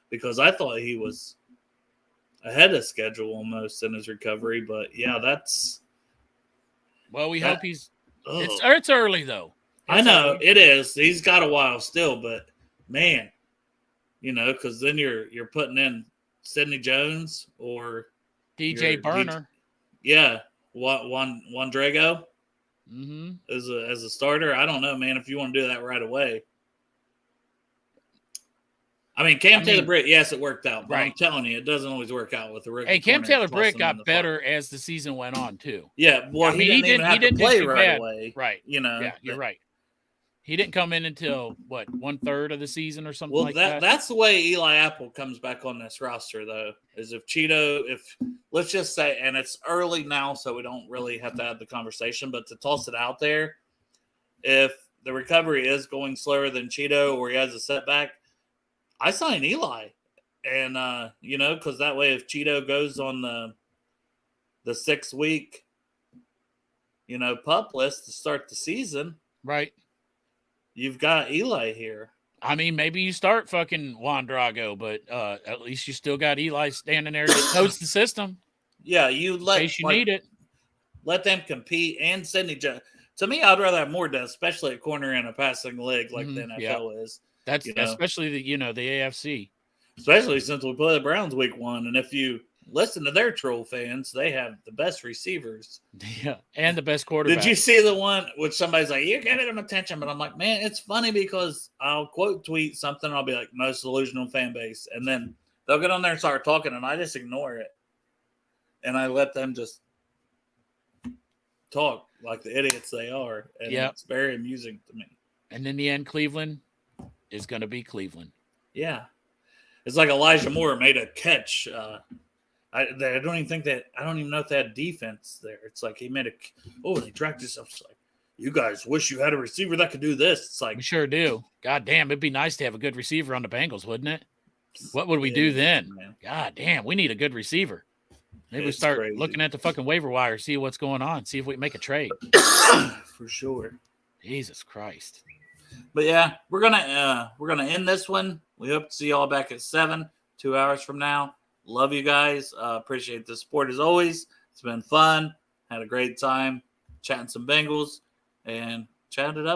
because I thought he was ahead of schedule almost in his recovery. But yeah, that's. Well, we hope he's. It's early though. I know it is. He's got a while still, but man, because then you're putting in Sidney Jones or DJ Burner. Juan Drago. Mm-hmm. As a starter. I don't know, man, if you want to do that right away. I mean, Taylor-Britt, yes, it worked out. But right. I'm telling you, it doesn't always work out with the rookie. Hey, Cam Taylor-Britt got better as the season went on, too. Yeah, well, he didn't even have to play right away. Right. Yeah, you're right. He didn't come in until, 1/3 of the season or something like that? That's the way Eli Apple comes back on this roster, though, is let's just say, and it's early now, so we don't really have to have the conversation, but to toss it out there, if the recovery is going slower than Cheeto or he has a setback, I sign Eli. And, because that way if Cheeto goes on the 6-week, PUP list to start the season. Right. You've got Eli here. I mean, maybe you start fucking Juan Drago, but at least you still got Eli standing there that knows the system. Yeah, you in case you need it. Let them compete. And Sidney Jones. To me, I'd rather have more depth, especially at corner in a passing league like the NFL is. That's especially the AFC. Especially since we play the Browns week 1. And if you listen to their troll fans, they have the best receivers. Yeah, and the best quarterback. Did you see the one which somebody's like, you're giving them attention? But I'm like, man, it's funny because I'll quote tweet something. And I'll be like, most delusional fan base. And then they'll get on there and start talking, and I just ignore it. And I let them just talk like the idiots they are. And it's very amusing to me. And in the end, Cleveland is going to be Cleveland. Yeah. It's like Elijah Moore made a catch. I don't even know if they had defense there. It's like he made they tracked this up. It's like, you guys wish you had a receiver that could do this. It's like, we sure do. God damn, it'd be nice to have a good receiver on the Bengals, wouldn't it? What would we do then? Man. God damn, we need a good receiver. Maybe we start looking at the fucking waiver wire, see what's going on, see if we can make a trade. For sure. Jesus Christ. But yeah, we're gonna end this one. We hope to see y'all back at 7, 2 hours from now. Love you guys. Appreciate the support as always. It's been fun. Had a great time chatting some Bengals and chatting it up.